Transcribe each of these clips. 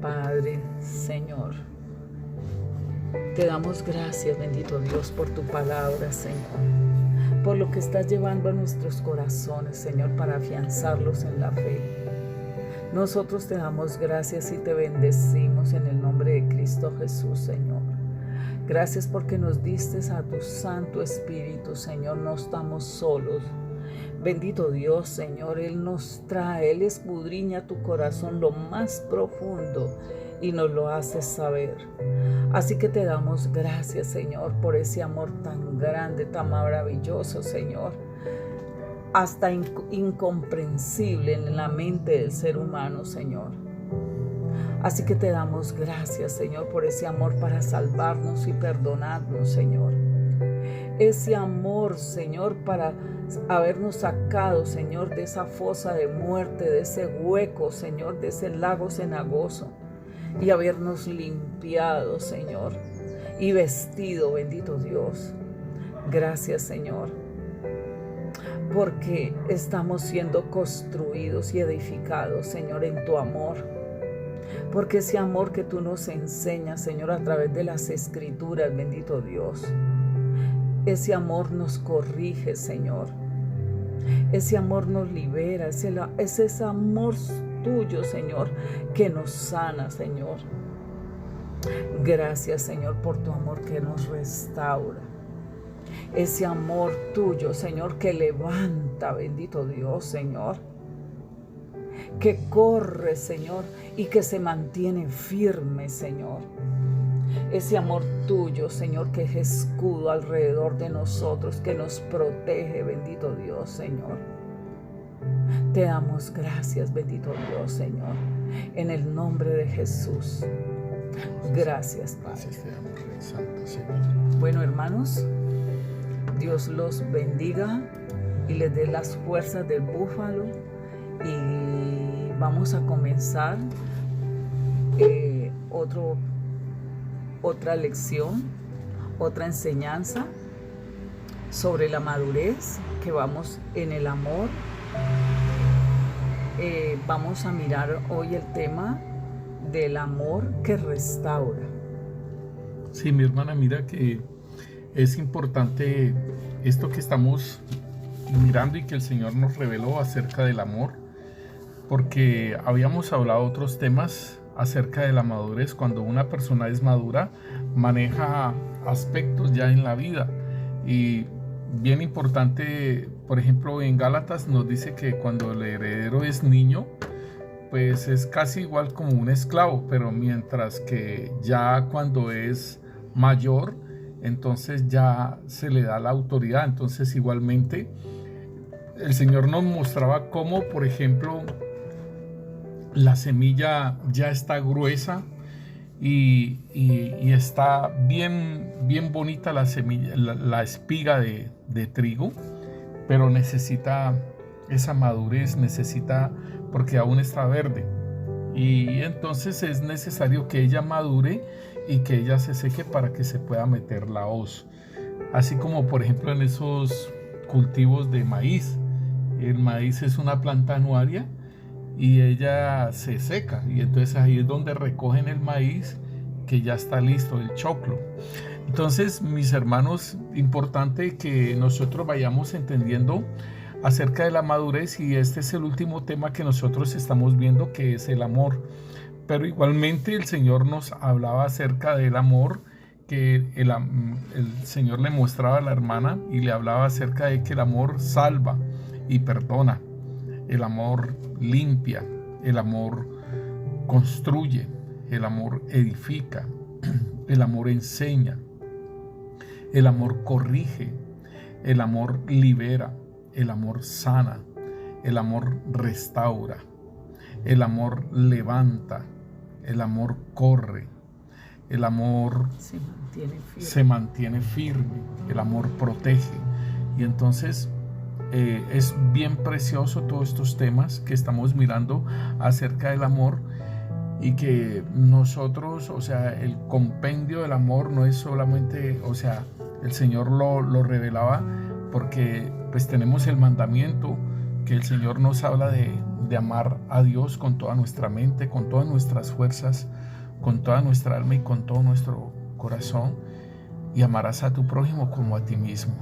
Padre, Señor. Te damos gracias, bendito Dios, por tu palabra, Señor, por lo que estás llevando a nuestros corazones, Señor, para afianzarlos en la fe. Nosotros te damos gracias y te bendecimos en el nombre de Cristo Jesús, Señor. Gracias porque nos diste a tu Santo Espíritu, Señor, no estamos solos. Bendito Dios, Señor, Él nos trae, Él escudriña tu corazón lo más profundo y nos lo hace saber. Así que te damos gracias, Señor, por ese amor tan grande, tan maravilloso, Señor, hasta incomprensible en la mente del ser humano, Señor. Así que te damos gracias, Señor, por ese amor para salvarnos y perdonarnos, Señor. Ese amor, Señor, para habernos sacado, Señor, de esa fosa de muerte, de ese hueco, Señor, de ese lago cenagoso, y habernos limpiado, Señor, y vestido, bendito Dios. Gracias, Señor, porque estamos siendo construidos y edificados, Señor, en tu amor. Porque ese amor que tú nos enseñas, Señor, a través de las Escrituras, bendito Dios, ese amor nos corrige, Señor. Ese amor nos libera. Es ese amor tuyo, Señor, que nos sana, Señor. Gracias, Señor, por tu amor que nos restaura. Ese amor tuyo, Señor, que levanta, bendito Dios, Señor. Que corre, Señor, y que se mantiene firme, Señor. Ese amor tuyo, Señor, que es escudo alrededor de nosotros, que nos protege, bendito Dios, Señor. Te damos gracias, bendito Dios, Señor, en el nombre de Jesús. Gracias, Padre. Gracias te damos, Rey Santo, Señor. Bueno, hermanos, Dios los bendiga y les dé las fuerzas del búfalo. Y vamos a comenzar otra lección, otra enseñanza sobre la madurez, que vamos en el amor. Vamos a mirar hoy el tema del amor que restaura. Sí, mi hermana, mira que es importante esto que estamos mirando y que el Señor nos reveló acerca del amor, porque habíamos hablado otros temas acerca de la madurez. Cuando una persona es madura, maneja aspectos ya en la vida, y bien importante, por ejemplo, en Gálatas nos dice que cuando el heredero es niño, pues es casi igual como un esclavo, pero mientras que ya cuando es mayor, entonces ya se le da la autoridad. Entonces igualmente el Señor nos mostraba cómo, por ejemplo, la semilla ya está gruesa y está bien bonita la semilla, la espiga de trigo, pero necesita esa madurez, porque aún está verde, y entonces es necesario que ella madure y que ella se seque para que se pueda meter la hoz. Así como por ejemplo en esos cultivos de maíz, el maíz es una planta anuaria y ella se seca, y entonces ahí es donde recogen el maíz que ya está listo, el choclo. Entonces, mis hermanos, importante que nosotros vayamos entendiendo acerca de la madurez, y este es el último tema que nosotros estamos viendo, que es el amor. Pero igualmente el Señor nos hablaba acerca del amor, que el Señor le mostraba a la hermana y le hablaba acerca de que el amor salva y perdona, el amor limpia, el amor construye, el amor edifica, el amor enseña, el amor corrige, el amor libera, el amor sana, el amor restaura, el amor levanta, el amor corre, el amor se mantiene firme, el amor protege. Y entonces es bien precioso todos estos temas que estamos mirando acerca del amor, y que nosotros, o sea, el compendio del amor no es solamente, o sea, el Señor lo revelaba porque pues tenemos el mandamiento que el Señor nos habla de amar a Dios con toda nuestra mente, con todas nuestras fuerzas, con toda nuestra alma y con todo nuestro corazón, y amarás a tu prójimo como a ti mismo.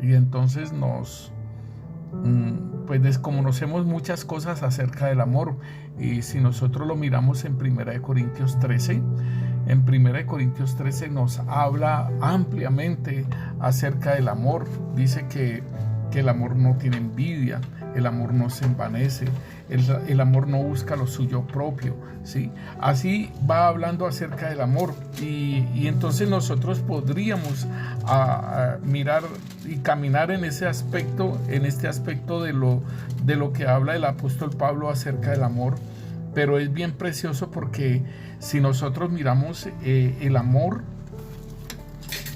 Y entonces pues desconocemos muchas cosas acerca del amor, y si nosotros lo miramos en 1 Corintios 13, en 1 Corintios 13 nos habla ampliamente acerca del amor. Dice que el amor no tiene envidia, el amor no se envanece, el amor no busca lo suyo propio, ¿sí? Así va hablando acerca del amor, y entonces nosotros podríamos mirar y caminar en ese aspecto, este aspecto de lo que habla el apóstol Pablo acerca del amor. Pero es bien precioso, porque si nosotros miramos el amor,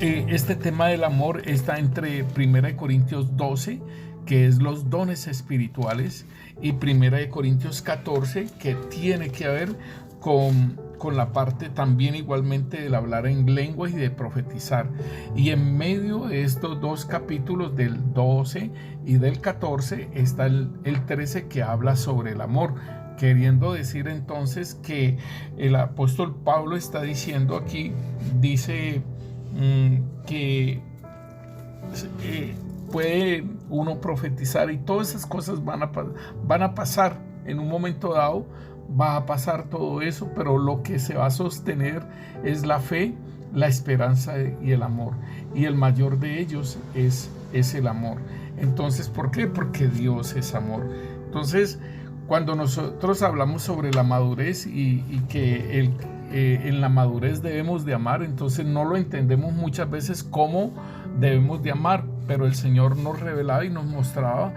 este tema del amor está entre 1 Corintios 12, que es los dones espirituales, y 1 Corintios 14, que tiene que ver con la parte también igualmente del hablar en lenguas y de profetizar. Y en medio de estos dos capítulos, del 12 y del 14, está el 13, que habla sobre el amor. Queriendo decir entonces que el apóstol Pablo está diciendo aquí, dice que puede uno profetizar, y todas esas cosas van a pasar en un momento dado. Va a pasar todo eso, pero lo que se va a sostener es la fe, la esperanza y el amor, y el mayor de ellos es el amor. Entonces, ¿por qué? Porque Dios es amor. Entonces, cuando nosotros hablamos sobre la madurez y que en la madurez debemos de amar, entonces no lo entendemos muchas veces cómo debemos de amar, pero el Señor nos revelaba y nos mostraba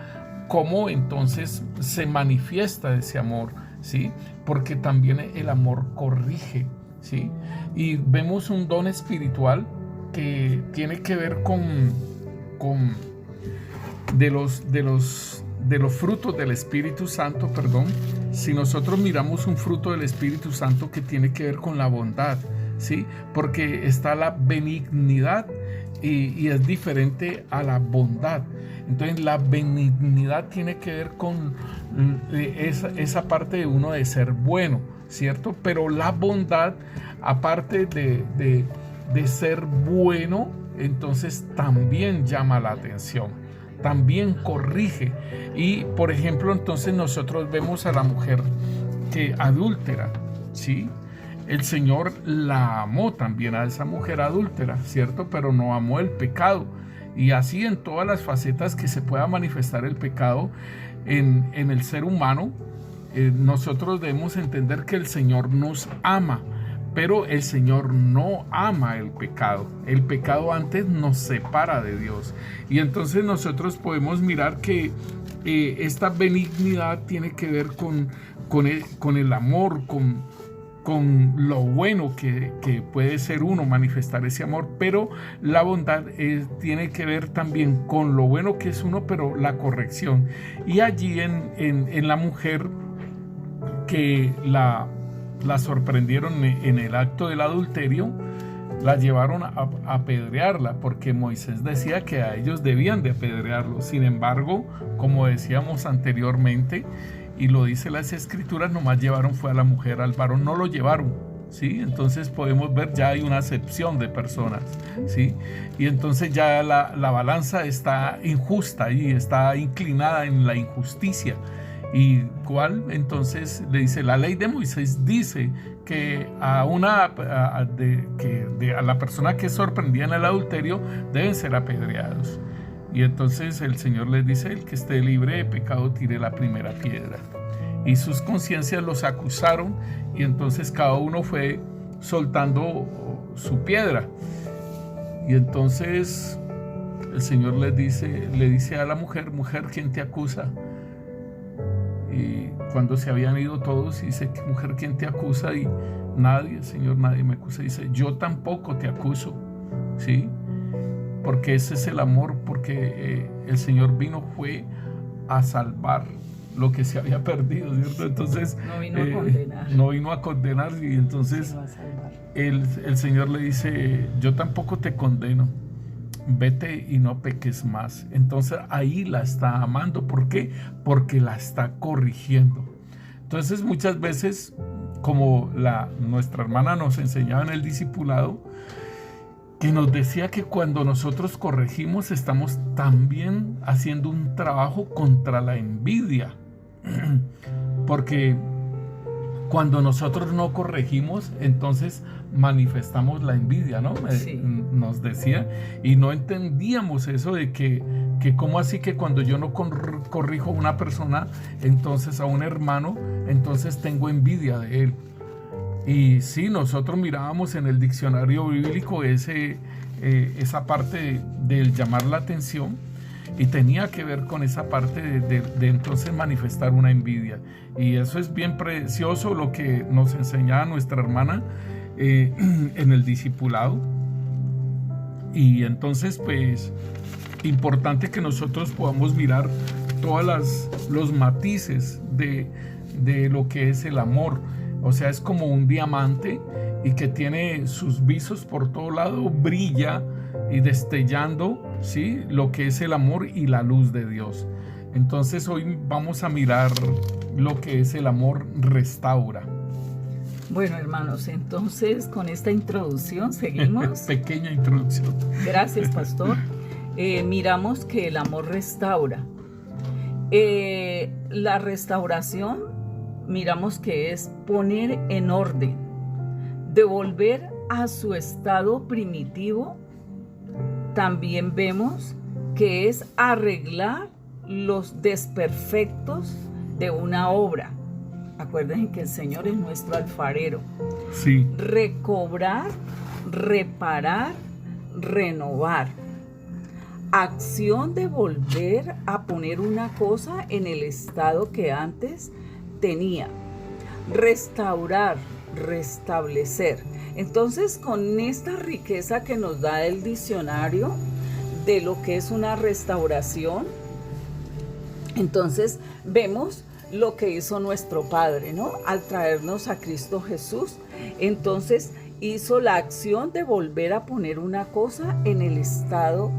cómo entonces se manifiesta ese amor, ¿sí? Porque también el amor corrige, ¿sí? Y vemos un don espiritual que tiene que ver con los frutos del Espíritu Santo, si nosotros miramos un fruto del Espíritu Santo que tiene que ver con la bondad, ¿sí? Porque está la benignidad y es diferente a la bondad. Entonces la benignidad tiene que ver con esa parte de uno de ser bueno, ¿cierto? Pero la bondad, aparte de ser bueno, entonces también llama la atención, también corrige. Y por ejemplo, entonces nosotros vemos a la mujer que adúltera, ¿sí? El Señor la amó también a esa mujer adúltera, ¿cierto? Pero no amó el pecado. Y así en todas las facetas que se pueda manifestar el pecado en el ser humano, nosotros debemos entender que el Señor nos ama, pero el Señor no ama el pecado. El pecado antes nos separa de Dios. Y entonces nosotros podemos mirar que esta benignidad tiene que ver con el amor, con lo bueno que puede ser uno, manifestar ese amor, pero la bondad tiene que ver también con lo bueno que es uno, pero la corrección. Y allí en la mujer que la sorprendieron en el acto del adulterio, la llevaron a apedrearla, porque Moisés decía que a ellos debían de apedrearlo. Sin embargo, como decíamos anteriormente, y lo dice las escrituras, nomás llevaron fue a la mujer, al varón no lo llevaron, ¿sí? Entonces podemos ver, ya hay una acepción de personas, ¿sí? Y entonces ya la balanza está injusta y está inclinada en la injusticia. ¿Y cuál? Entonces le dice, la ley de Moisés dice que a la persona que es sorprendida en el adulterio deben ser apedreados. Y entonces el Señor les dice, el que esté libre de pecado tire la primera piedra. Y sus conciencias los acusaron, y entonces cada uno fue soltando su piedra. Y entonces el Señor le dice a la mujer, ¿quién te acusa? Y cuando se habían ido todos, dice, mujer, ¿quién te acusa? Y nadie, Señor, nadie me acusa. Dice, yo tampoco te acuso, ¿sí? Porque ese es el amor, porque el Señor fue a salvar lo que se había perdido, ¿cierto? Entonces no vino a condenar. No vino a condenar, y entonces el Señor le dice, yo tampoco te condeno, vete y no peques más. Entonces ahí la está amando. ¿Por qué? Porque la está corrigiendo. Entonces muchas veces, como nuestra hermana nos enseñaba en el discipulado, que nos decía que cuando nosotros corregimos estamos también haciendo un trabajo contra la envidia. Porque cuando nosotros no corregimos, entonces manifestamos la envidia, ¿no? Sí. Nos decía, y no entendíamos eso de que cómo así que cuando yo no corrijo a una persona, entonces a un hermano, entonces tengo envidia de él. Y sí, nosotros mirábamos en el diccionario bíblico esa parte del llamar la atención, y tenía que ver con esa parte de entonces manifestar una envidia. Y eso es bien precioso lo que nos enseñaba nuestra hermana en el discipulado. Y entonces pues importante que nosotros podamos mirar todos los matices de lo que es el amor. O sea, es como un diamante y que tiene sus visos por todo lado, brilla y destellando, ¿sí?, lo que es el amor y la luz de Dios. Entonces hoy vamos a mirar lo que es el amor restaura. Bueno, hermanos, entonces con esta introducción seguimos. Pequeña introducción. Gracias, pastor. Miramos que el amor restaura. La restauración, miramos que es poner en orden, devolver a su estado primitivo. También vemos que es arreglar los desperfectos de una obra. Acuérdense que el Señor es nuestro alfarero. Sí. Recobrar, reparar, renovar. Acción de volver a poner una cosa en el estado que antes tenía. Restaurar, restablecer. Entonces, con esta riqueza que nos da el diccionario de lo que es una restauración, entonces vemos lo que hizo nuestro Padre, ¿no? Al traernos a Cristo Jesús, entonces hizo la acción de volver a poner una cosa en el estado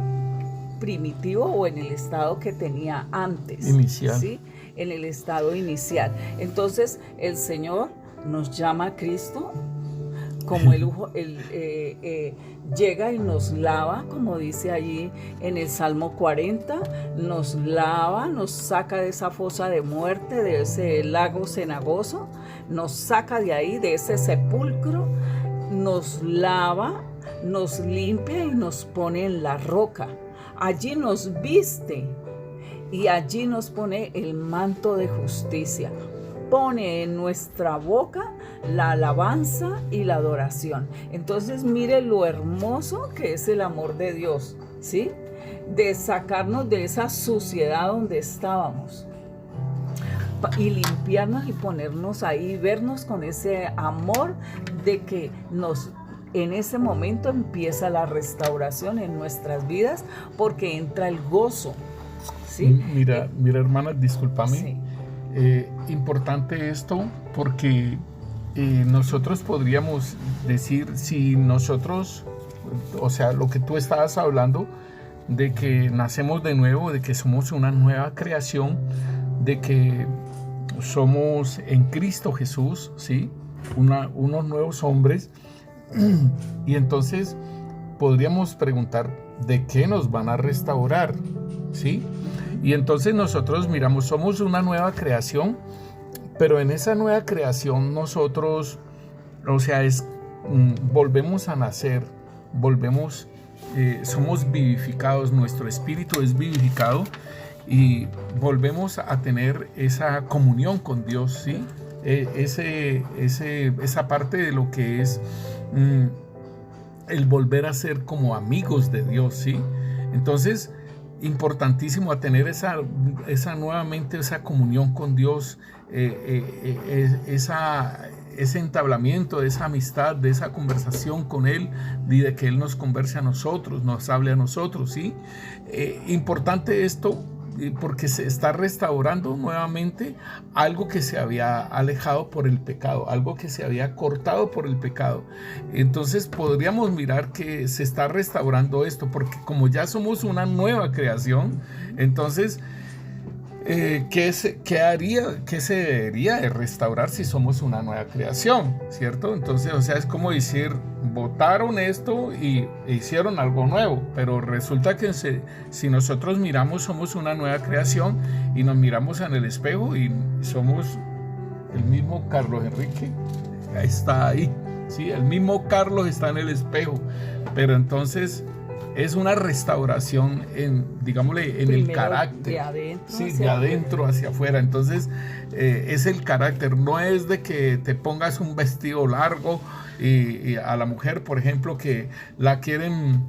primitivo o en el estado que tenía antes. Inicial. ¿Sí? En el estado inicial. Entonces, el Señor nos llama a Cristo, como Él llega y nos lava, como dice allí en el Salmo 40, nos lava, nos saca de esa fosa de muerte, de ese lago cenagoso, nos saca de ahí, de ese sepulcro, nos lava, nos limpia y nos pone en la roca. Allí nos viste y allí nos pone el manto de justicia. Pone en nuestra boca la alabanza y la adoración. Entonces mire lo hermoso que es el amor de Dios, ¿sí? De sacarnos de esa suciedad donde estábamos y limpiarnos y ponernos ahí, vernos con ese amor de que en ese momento empieza la restauración en nuestras vidas, porque entra el gozo, ¿sí? Mira, hermana, discúlpame. Sí. Importante esto porque nosotros podríamos decir, si nosotros, o sea, lo que tú estabas hablando, de que nacemos de nuevo, de que somos una nueva creación, de que somos en Cristo Jesús, ¿sí? Unos nuevos hombres. Y entonces podríamos preguntar, ¿de qué nos van a restaurar? ¿Sí? Y entonces nosotros miramos, somos una nueva creación, pero en esa nueva creación nosotros, o sea, volvemos a nacer, somos vivificados, nuestro espíritu es vivificado y volvemos a tener esa comunión con Dios, ¿sí? Esa parte de lo que es el volver a ser como amigos de Dios, ¿sí? Entonces, importantísimo a tener nuevamente esa comunión con Dios, ese entablamiento, de esa amistad, de esa conversación con Él, y de que Él nos converse a nosotros, nos hable a nosotros, ¿sí? Importante esto porque se está restaurando nuevamente algo que se había alejado por el pecado, algo que se había cortado por el pecado. Entonces podríamos mirar que se está restaurando esto, porque como ya somos una nueva creación, entonces ¿qué se debería de restaurar si somos una nueva creación? ¿Cierto? Entonces, o sea, es como decir, botaron esto y hicieron algo nuevo, pero resulta que si nosotros miramos, somos una nueva creación y nos miramos en el espejo y somos el mismo Carlos Enrique, está ahí, ¿sí? El mismo Carlos está en el espejo, pero entonces es una restauración digámosle, en el carácter. De adentro, sí, de adentro hacia afuera. Entonces, es el carácter. No es de que te pongas un vestido largo y a la mujer, por ejemplo, que la quieren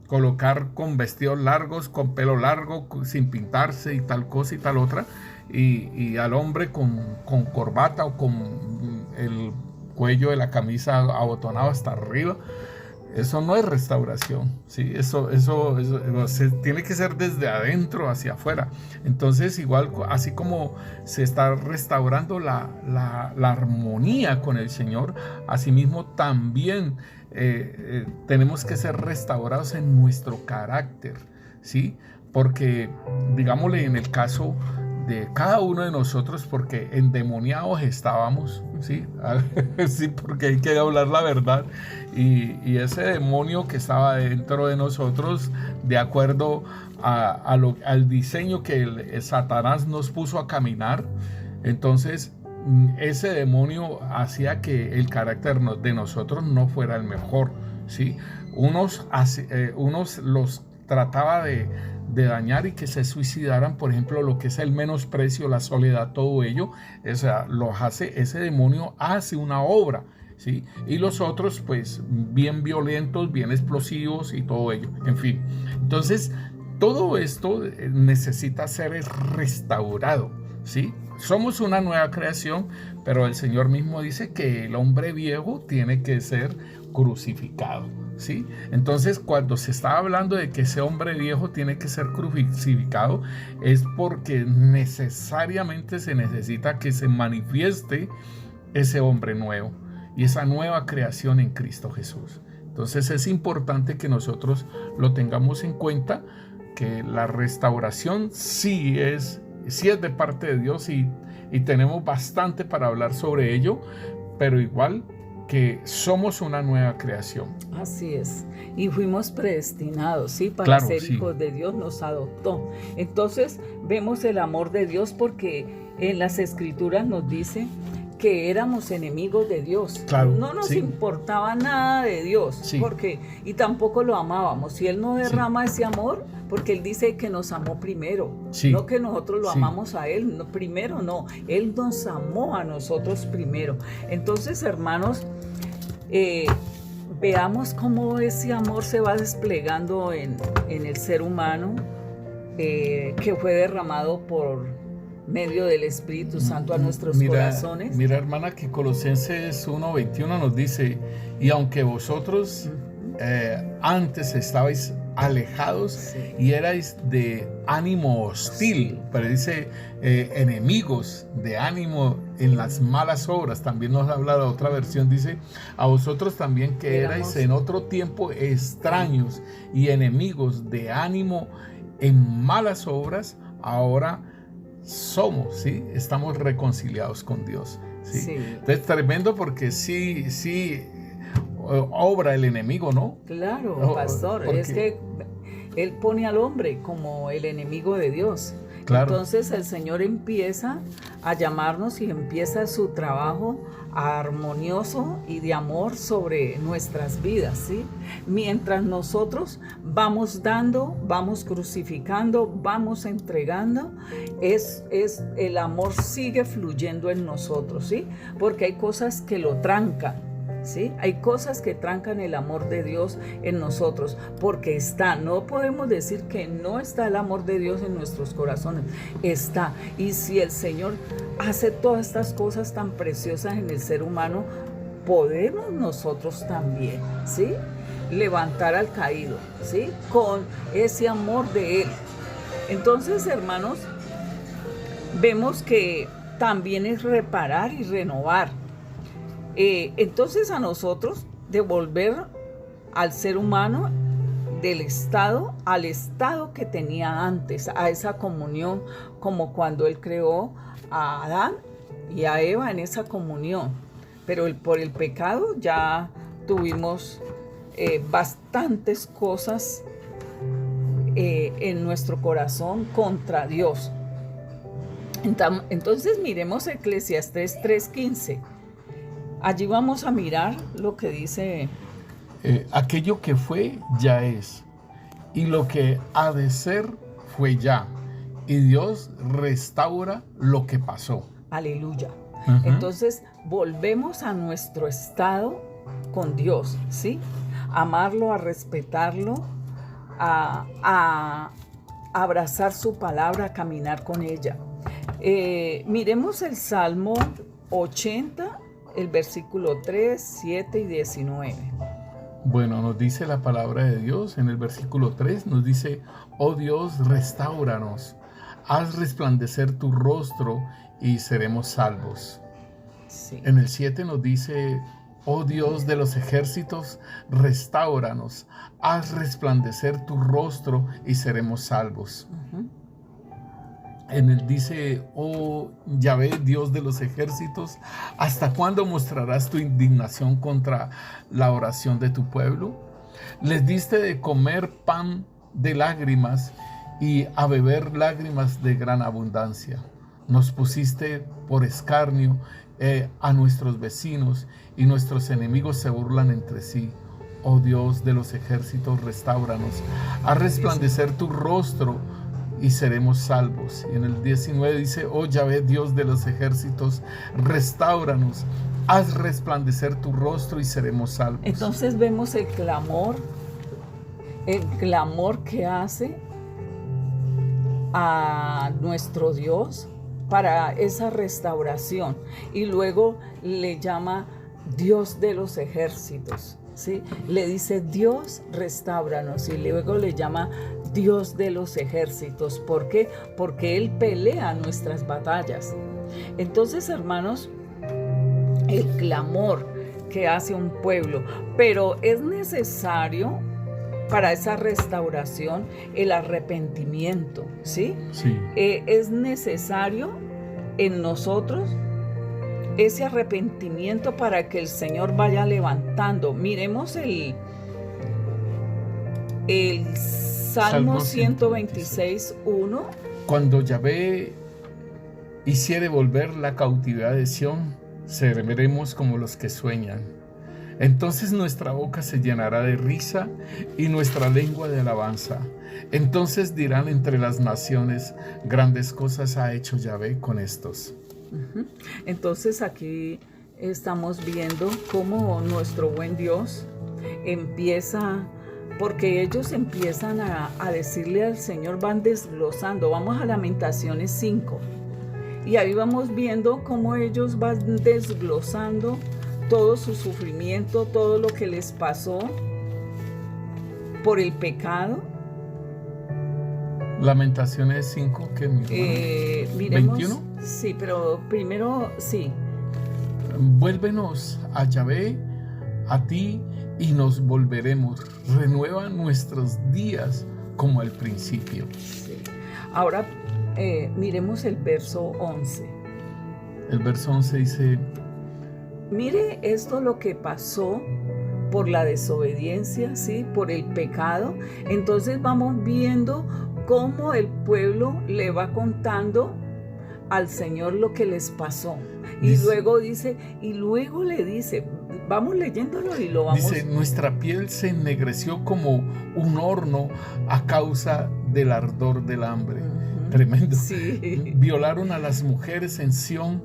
colocar con vestidos largos, con pelo largo, sin pintarse y tal cosa y tal otra. Y al hombre con corbata o con el cuello de la camisa abotonado hasta arriba. Eso no es restauración, ¿sí? Eso tiene que ser desde adentro hacia afuera. Entonces, igual, así como se está restaurando la armonía con el Señor, asimismo también tenemos que ser restaurados en nuestro carácter, ¿sí? Porque, digámosle, en el caso de cada uno de nosotros, porque endemoniados estábamos, ¿sí? Sí, porque hay que hablar la verdad, y ese demonio que estaba dentro de nosotros, de acuerdo al diseño que Satanás nos puso a caminar, entonces ese demonio hacía que el carácter de nosotros no fuera el mejor, ¿sí? Unos los trataba de dañar y que se suicidaran, por ejemplo, lo que es el menosprecio, la soledad, todo ello, o sea, ese demonio hace una obra, ¿sí? Y los otros, pues, bien violentos, bien explosivos y todo ello, en fin. Entonces, todo esto necesita ser restaurado, ¿sí? Somos una nueva creación, pero el Señor mismo dice que el hombre viejo tiene que ser crucificado, ¿sí? Entonces, cuando se está hablando de que ese hombre viejo tiene que ser crucificado, es porque necesariamente se necesita que se manifieste ese hombre nuevo y esa nueva creación en Cristo Jesús. Entonces, es importante que nosotros lo tengamos en cuenta, que la restauración sí es de parte de Dios, y tenemos bastante para hablar sobre ello, pero igual que somos una nueva creación. Así es, y fuimos predestinados, ¿sí? Para ser hijos de Dios, nos adoptó. Entonces vemos el amor de Dios, porque en las Escrituras nos dice que éramos enemigos de Dios. Claro, no nos importaba nada de Dios, y tampoco lo amábamos. Si Él no derrama ese amor, porque Él dice que nos amó primero, no que nosotros lo amamos a Él, no, primero no, Él nos amó a nosotros primero. Entonces, hermanos, veamos cómo ese amor se va desplegando en el ser humano, que fue derramado por medio del Espíritu Santo a nuestros corazones. Mira, hermana, que Colosenses 1:21 nos dice: y aunque vosotros antes estabais alejados y erais de ánimo hostil, pero dice enemigos de ánimo en las malas obras. También nos habla de otra versión, dice: a vosotros también que erais en otro tiempo extraños y enemigos de ánimo en malas obras, ahora somos, ¿sí? Estamos reconciliados con Dios, ¿sí? Entonces, tremendo, porque sí obra el enemigo, ¿no? Claro, pastor, es que Él pone al hombre como el enemigo de Dios. Claro. Entonces el Señor empieza a llamarnos y empieza su trabajo armonioso y de amor sobre nuestras vidas, ¿sí? Mientras nosotros vamos dando, vamos crucificando, vamos entregando, el amor sigue fluyendo en nosotros, ¿sí? Porque hay cosas que lo trancan, ¿sí? Hay cosas que trancan el amor de Dios en nosotros, porque no podemos decir que no está el amor de Dios en nuestros corazones, está. Y si el Señor hace todas estas cosas tan preciosas en el ser humano, podemos nosotros también, ¿sí? Levantar al caído, ¿sí? Con ese amor de Él. Entonces, hermanos, vemos que también es reparar y renovar. Entonces a nosotros devolver al ser humano del estado al estado que tenía antes, a esa comunión, como cuando Él creó a Adán y a Eva en esa comunión. Pero por el pecado ya tuvimos bastantes cosas en nuestro corazón contra Dios. Entonces miremos Eclesiastés 3:15. Allí vamos a mirar lo que dice. Aquello que fue, ya es. Y lo que ha de ser, fue ya. Y Dios restaura lo que pasó. Aleluya. Uh-huh. Entonces volvemos a nuestro estado con Dios, ¿sí? Amarlo, a respetarlo, a abrazar su palabra, a caminar con ella. Miremos el Salmo 80, el versículo 3, 7 y 19. Bueno, nos dice la palabra de Dios en el versículo 3, nos dice: oh Dios, restáuranos, haz resplandecer tu rostro y seremos salvos. Sí. En el 7 nos dice: oh Dios de los ejércitos, restáuranos, haz resplandecer tu rostro y seremos salvos. Uh-huh. En él dice: oh Yahvé, Dios de los ejércitos, ¿hasta cuándo mostrarás tu indignación contra la oración de tu pueblo? Les diste de comer pan de lágrimas y a beber lágrimas de gran abundancia. Nos pusiste por escarnio a nuestros vecinos, y nuestros enemigos se burlan entre sí. Oh Dios de los ejércitos, restáuranos, haz resplandecer tu rostro y seremos salvos. Y en el 19 dice: oh Yahvé, Dios de los ejércitos, restáuranos, haz resplandecer tu rostro y seremos salvos. Entonces vemos el clamor que hace a nuestro Dios para esa restauración, y luego le llama Dios de los ejércitos, ¿sí? Le dice: Dios, restáuranos, y luego le llama Dios de los ejércitos. ¿Por qué? Porque Él pelea nuestras batallas. Entonces, hermanos, el clamor que hace un pueblo, pero es necesario para esa restauración el arrepentimiento, ¿sí? Sí. Es necesario en nosotros ese arrepentimiento para que el Señor vaya levantando. Miremos el Salmo 126:1. Cuando Yahvé hiciere volver la cautividad de Sión, seremos como los que sueñan. Entonces nuestra boca se llenará de risa y nuestra lengua de alabanza. Entonces dirán entre las naciones: grandes cosas ha hecho Yahvé con estos. Entonces aquí estamos viendo cómo nuestro buen Dios empieza, porque ellos empiezan a decirle al Señor, van desglosando. Vamos a Lamentaciones 5 y ahí vamos viendo cómo ellos van desglosando todo su sufrimiento, todo lo que les pasó por el pecado. Lamentaciones 5, ¿qué? Miremos, 21. Sí, pero primero, sí. Vuélvenos a Yahvé, a ti, y nos volveremos. Renueva nuestros días como al principio. Sí. Ahora miremos el verso 11. El verso 11 dice: mire esto lo que pasó por la desobediencia, ¿sí? Por el pecado. Entonces vamos viendo cómo el pueblo le va contando al Señor lo que les pasó. Y luego le dice, vamos leyéndolo y lo vamos. Dice: nuestra piel se ennegreció como un horno a causa del ardor del hambre. Uh-huh. Tremendo. Sí. Violaron a las mujeres en Sión,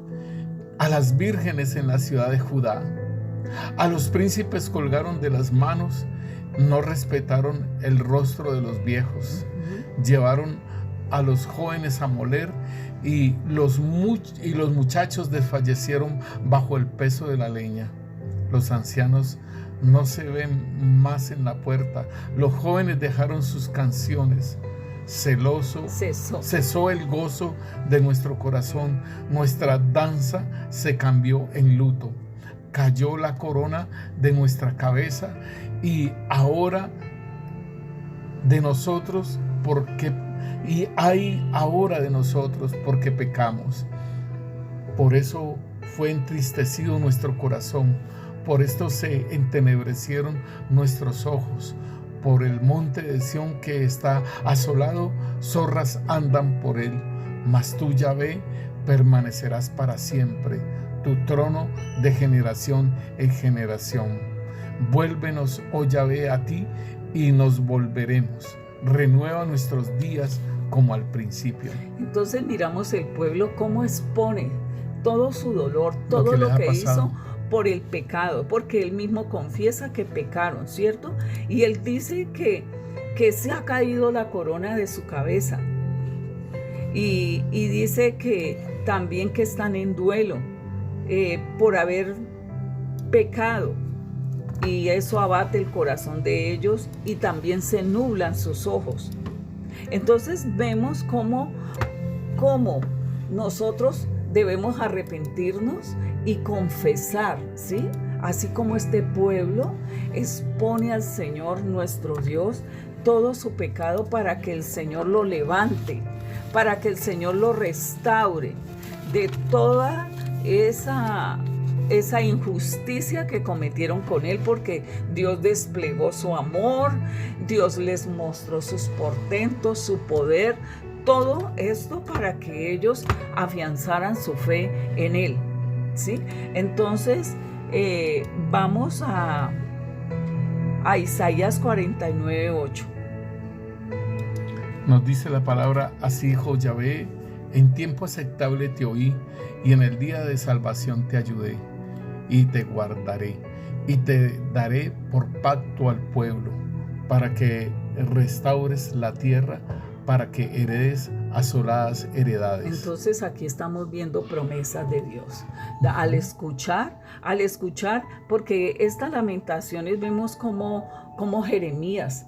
a las vírgenes en la ciudad de Judá. A los príncipes colgaron de las manos, no respetaron el rostro de los viejos. Uh-huh. Llevaron a los jóvenes a moler, y los muchachos desfallecieron bajo el peso de la leña. Los ancianos no se ven más en la puerta. Los jóvenes dejaron sus canciones. celoso, cesó el gozo de nuestro corazón, nuestra danza se cambió en luto, cayó la corona de nuestra cabeza y ahora de nosotros hay ahora de nosotros porque pecamos. Por eso fue entristecido nuestro corazón, por esto se entenebrecieron nuestros ojos. Por el monte de Sión que está asolado, zorras andan por él. Mas tú, Yahvé, permanecerás para siempre, tu trono de generación en generación. Vuélvenos, oh Yahvé, a ti y nos volveremos. Renueva nuestros días como al principio. Entonces miramos el pueblo cómo expone todo su dolor, todo lo que hizo por el pecado, porque él mismo confiesa que pecaron, ¿cierto? Y él dice que se ha caído la corona de su cabeza. Y dice que también que están en duelo por haber pecado. Y eso abate el corazón de ellos y también se nublan sus ojos. Entonces vemos cómo nosotros debemos arrepentirnos y confesar, ¿sí? Así como este pueblo expone al Señor nuestro Dios todo su pecado para que el Señor lo levante, para que el Señor lo restaure de toda esa injusticia que cometieron con él, porque Dios desplegó su amor, Dios les mostró sus portentos, su poder, todo esto para que ellos afianzaran su fe en él, ¿sí? Entonces vamos a Isaías 49:8. Nos dice la palabra: así dijo Yahvé, en tiempo aceptable te oí y en el día de salvación te ayudé y te guardaré y te daré por pacto al pueblo, para que restaures la tierra, para que heredes asoladas heredades. Entonces aquí estamos viendo promesas de Dios. Al escuchar, porque estas lamentaciones vemos como Jeremías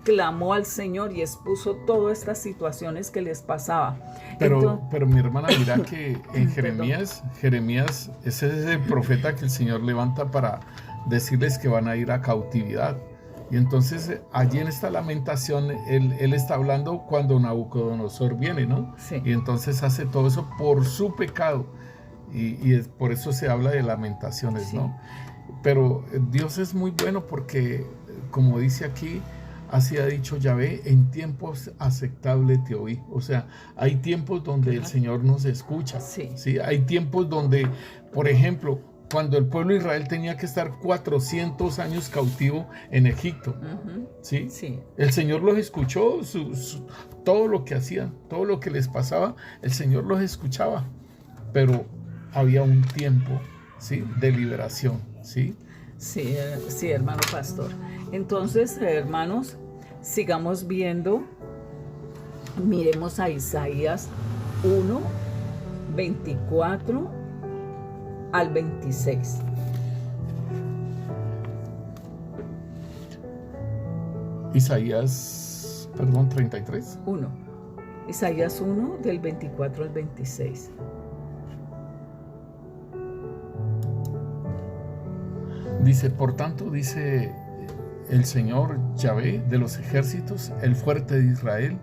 clamó al Señor y expuso todas estas situaciones que les pasaba. Pero mi hermana, mira que en Jeremías ese es el profeta que el Señor levanta para decirles que van a ir a cautividad. Y entonces allí en esta lamentación él está hablando cuando Nabucodonosor viene, ¿no? Sí. Y entonces hace todo eso por su pecado. Y por eso se habla de lamentaciones, sí, ¿no? Pero Dios es muy bueno porque, como dice aquí, así ha dicho Yahvé, en tiempos aceptables te oí. O sea, hay tiempos donde el Señor nos escucha. Sí. ¿Sí? Hay tiempos donde, por ejemplo, cuando el pueblo de Israel tenía que estar 400 años cautivo en Egipto, ¿sí? Sí. El Señor los escuchó, todo lo que hacían, todo lo que les pasaba, el Señor los escuchaba, pero había un tiempo, ¿sí?, de liberación, ¿sí? Sí, sí, hermano pastor. Entonces, hermanos, sigamos viendo, miremos a Isaías 1, 24 al 26. Isaías, 33. 1. Isaías 1, del 24 al 26. Dice: por tanto, dice el Señor Yahvé de los ejércitos, el fuerte de Israel,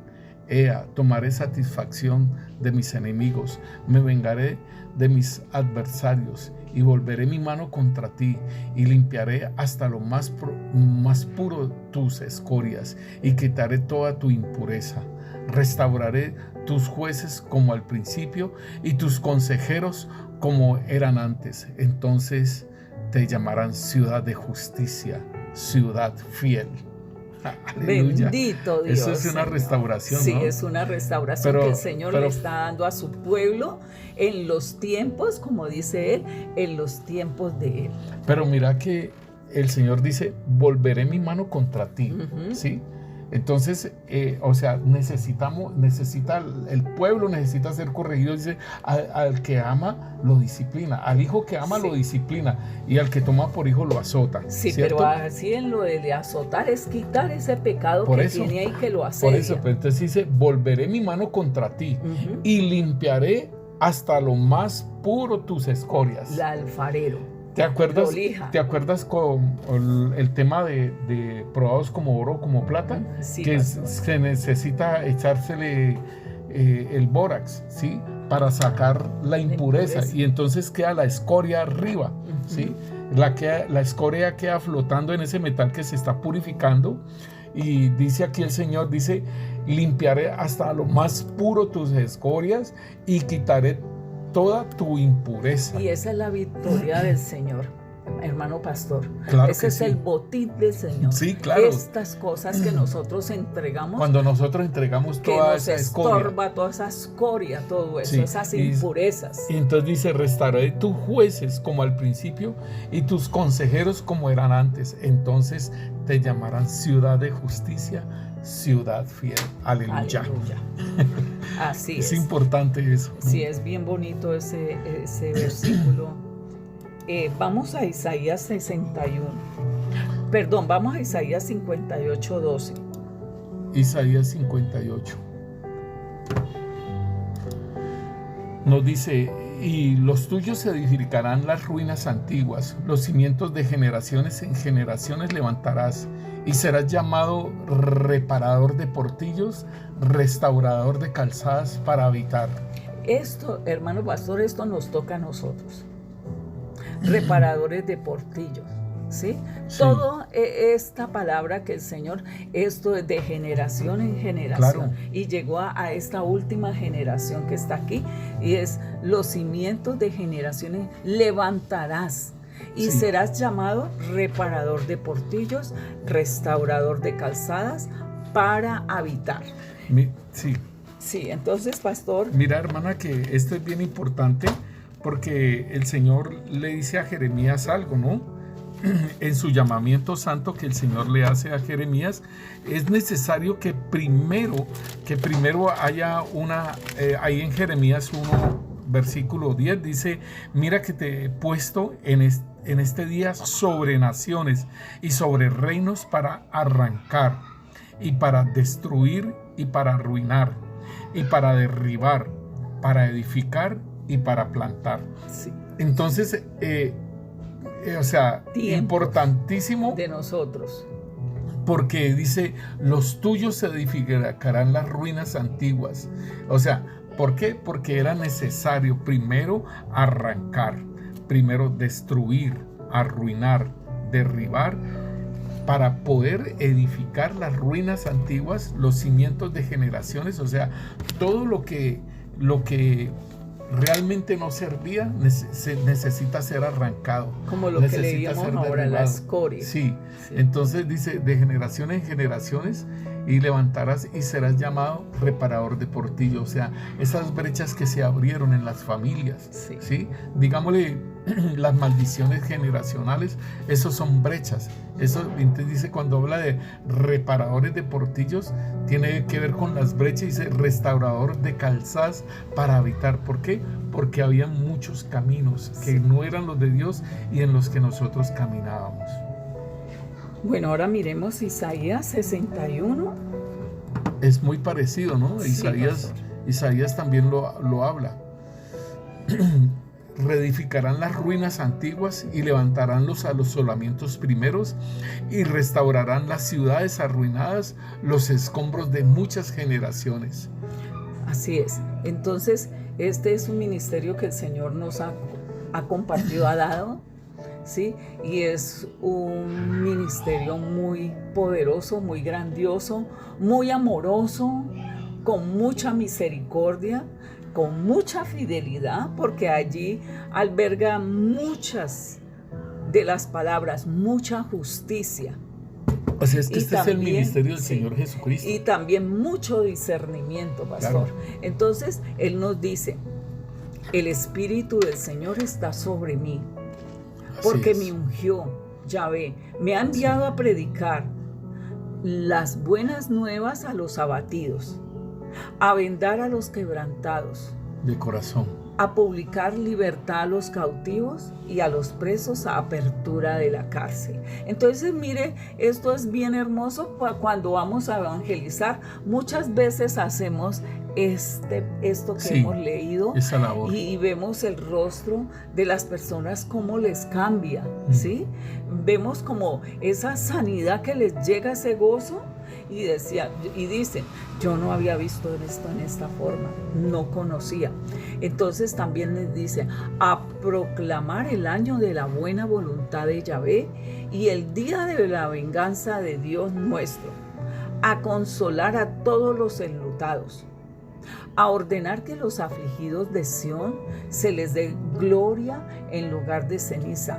Ea, tomaré satisfacción de mis enemigos, me vengaré de mis adversarios y volveré mi mano contra ti y limpiaré hasta lo más puro tus escorias y quitaré toda tu impureza. Restauraré tus jueces como al principio y tus consejeros como eran antes. Entonces te llamarán ciudad de justicia, ciudad fiel. Aleluya. Bendito Dios. Eso es una restauración, sí, ¿no? Sí, es una restauración que el Señor le está dando a su pueblo en los tiempos, como dice Él, en los tiempos de Él. Pero mira que el Señor dice: volveré mi mano contra ti, ¿sí? Entonces, el pueblo necesita ser corregido. Dice, al que ama lo disciplina, al hijo que ama lo disciplina, y al que toma por hijo lo azota. Sí, ¿cierto? pero así en lo de azotar es quitar ese pecado tiene ahí que lo asedia. Por eso, pero entonces dice, volveré mi mano contra ti y limpiaré hasta lo más puro tus escorias. El alfarero. ¿Te acuerdas con el tema de probados como oro, como plata? Sí, que se necesita echársele el bórax, ¿sí? Para sacar la impureza. Y entonces queda la escoria arriba, ¿sí? La escoria queda flotando en ese metal que se está purificando. Y dice aquí el Señor, dice, limpiaré hasta lo más puro tus escorias y quitaré toda tu impureza. Y esa es la victoria del Señor, hermano pastor. Claro, ese es el botín del Señor. Sí, claro. Estas cosas que nosotros entregamos. Cuando nosotros entregamos toda esa escoria. Estorba, toda esa escoria, todo eso, esas impurezas. Y entonces dice, restauraré tus jueces como al principio y tus consejeros como eran antes. Entonces te llamarán ciudad de justicia, ciudad fiel. Aleluya. Así es. Es importante eso. Sí, es bien bonito ese versículo. Vamos a Isaías 61. Perdón, vamos a Isaías 58, 12. Isaías 58. Nos dice, y los tuyos se edificarán las ruinas antiguas, los cimientos de generaciones en generaciones levantarás, y serás llamado reparador de portillos, restaurador de calzadas para habitar. Esto, hermano pastor, esto nos toca a nosotros. Reparadores de portillos, ¿sí? Toda esta palabra que el Señor, esto es de generación en generación. Claro. Y llegó a esta última generación que está aquí, y es los cimientos de generaciones levantarás. Y serás llamado reparador de portillos, restaurador de calzadas para habitar. Sí, entonces, pastor. Mira, hermana, que esto es bien importante porque el Señor le dice a Jeremías algo, ¿no? En su llamamiento santo que el Señor le hace a Jeremías, es necesario que primero haya ahí en Jeremías 1, versículo 10, dice, mira que te he puesto en este día sobre naciones y sobre reinos para arrancar y para destruir y para arruinar y para derribar, para edificar y para plantar. Sí. Entonces, importantísimo de nosotros. Porque dice, los tuyos se edificarán las ruinas antiguas. O sea, ¿por qué? Porque era necesario primero arrancar, primero destruir, arruinar, derribar, para poder edificar las ruinas antiguas, los cimientos de generaciones. O sea, todo lo que realmente no servía necesita ser arrancado. Como lo que leíamos ahora, la escoria. Sí, entonces dice, de generación en generaciones, y levantarás y serás llamado reparador de portillo. O sea, esas brechas que se abrieron en las familias, ¿sí? Digámosle, las maldiciones generacionales, esos son brechas. Eso, entonces dice, cuando habla de reparadores de portillos, tiene que ver con las brechas. Dice restaurador de calzadas para habitar. ¿Por qué? Porque había muchos caminos que no eran los de Dios y en los que nosotros caminábamos. Bueno, ahora miremos Isaías 61. Es muy parecido, ¿no? Sí, Isaías también lo habla. Reedificarán las ruinas antiguas y levantarán los asolamientos primeros y restaurarán las ciudades arruinadas, los escombros de muchas generaciones. Así es. Entonces, este es un ministerio que el Señor nos ha compartido, ha dado, ¿sí? Y es un ministerio muy poderoso, muy grandioso, muy amoroso, con mucha misericordia, con mucha fidelidad, porque allí alberga muchas de las palabras, mucha justicia. O sea, es que este también, es el ministerio del Señor Jesucristo. Y también mucho discernimiento, pastor. Claro. Entonces, Él nos dice, el Espíritu del Señor está sobre mí, porque me ungió, Yahvé, me ha enviado a predicar las buenas nuevas a los abatidos, a vendar a los quebrantados, de corazón, a publicar libertad a los cautivos y a los presos a apertura de la cárcel. Entonces, mire, esto es bien hermoso cuando vamos a evangelizar. Muchas veces hacemos esto que hemos leído esa labor. Y vemos el rostro de las personas, cómo les cambia, ¿sí? Vemos como esa sanidad que les llega, ese gozo. Y dicen, yo no había visto esto en esta forma, no conocía. Entonces también les dice, a proclamar el año de la buena voluntad de Yahvé y el día de la venganza de Dios nuestro, a consolar a todos los enlutados, a ordenar que los afligidos de Sión se les dé gloria en lugar de ceniza,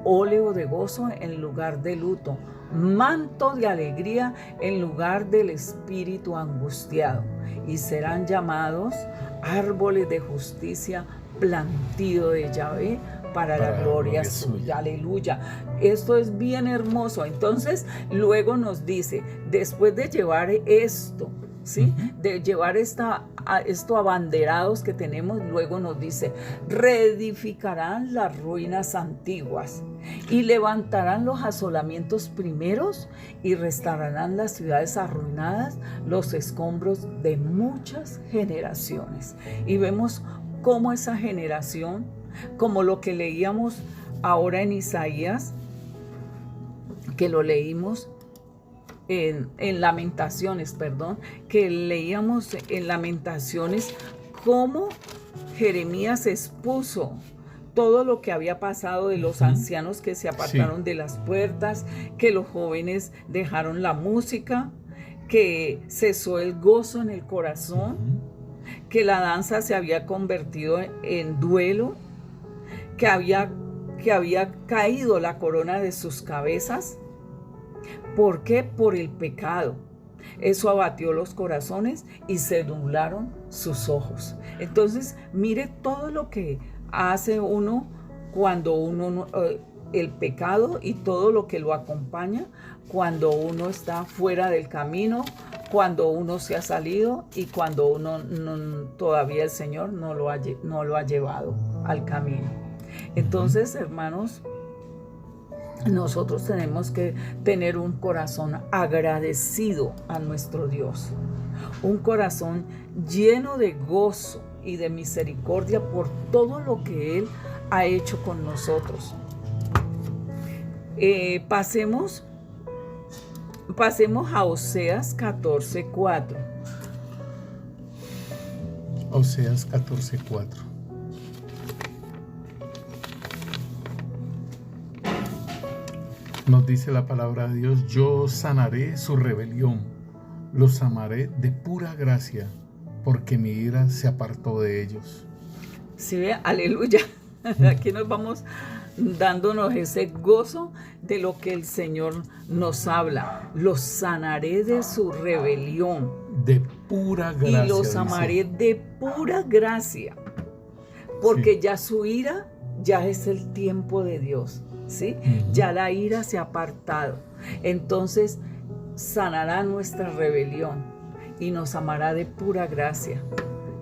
óleo de gozo en lugar de luto, manto de alegría en lugar del espíritu angustiado, y serán llamados árboles de justicia, plantío de Yahvé para la gloria suya. Aleluya. Esto es bien hermoso. Entonces luego nos dice, después de llevar esto, ¿sí? De llevar esto abanderados que tenemos, luego nos dice, reedificarán las ruinas antiguas y levantarán los asolamientos primeros y restaurarán las ciudades arruinadas, los escombros de muchas generaciones. Y vemos cómo esa generación, como lo que leíamos ahora en Isaías, que lo leímos en Lamentaciones, que leíamos en Lamentaciones, cómo Jeremías expuso todo lo que había pasado de los ancianos que se apartaron de las puertas, que los jóvenes dejaron la música, que cesó el gozo en el corazón, que la danza se había convertido en duelo, que había caído la corona de sus cabezas. ¿Por qué? Por el pecado. Eso abatió los corazones y se nublaron sus ojos. Entonces, mire todo lo que hace uno cuando el pecado y todo lo que lo acompaña, cuando uno está fuera del camino, cuando uno se ha salido y cuando uno todavía el Señor no lo ha llevado al camino. Entonces, hermanos, nosotros tenemos que tener un corazón agradecido a nuestro Dios, un corazón lleno de gozo y de misericordia por todo lo que Él ha hecho con nosotros. Pasemos a Oseas 14:4. Oseas 14:4. Nos dice la palabra de Dios, yo sanaré su rebelión, los amaré de pura gracia, porque mi ira se apartó de ellos. Sí, aleluya. Aquí nos vamos dándonos ese gozo de lo que el Señor nos habla. Los sanaré de su rebelión. De pura gracia. Y los amaré de pura gracia. Porque ya su ira, ya es el tiempo de Dios. ¿Sí? Ya la ira se ha apartado. Entonces sanará nuestra rebelión y nos amará de pura gracia.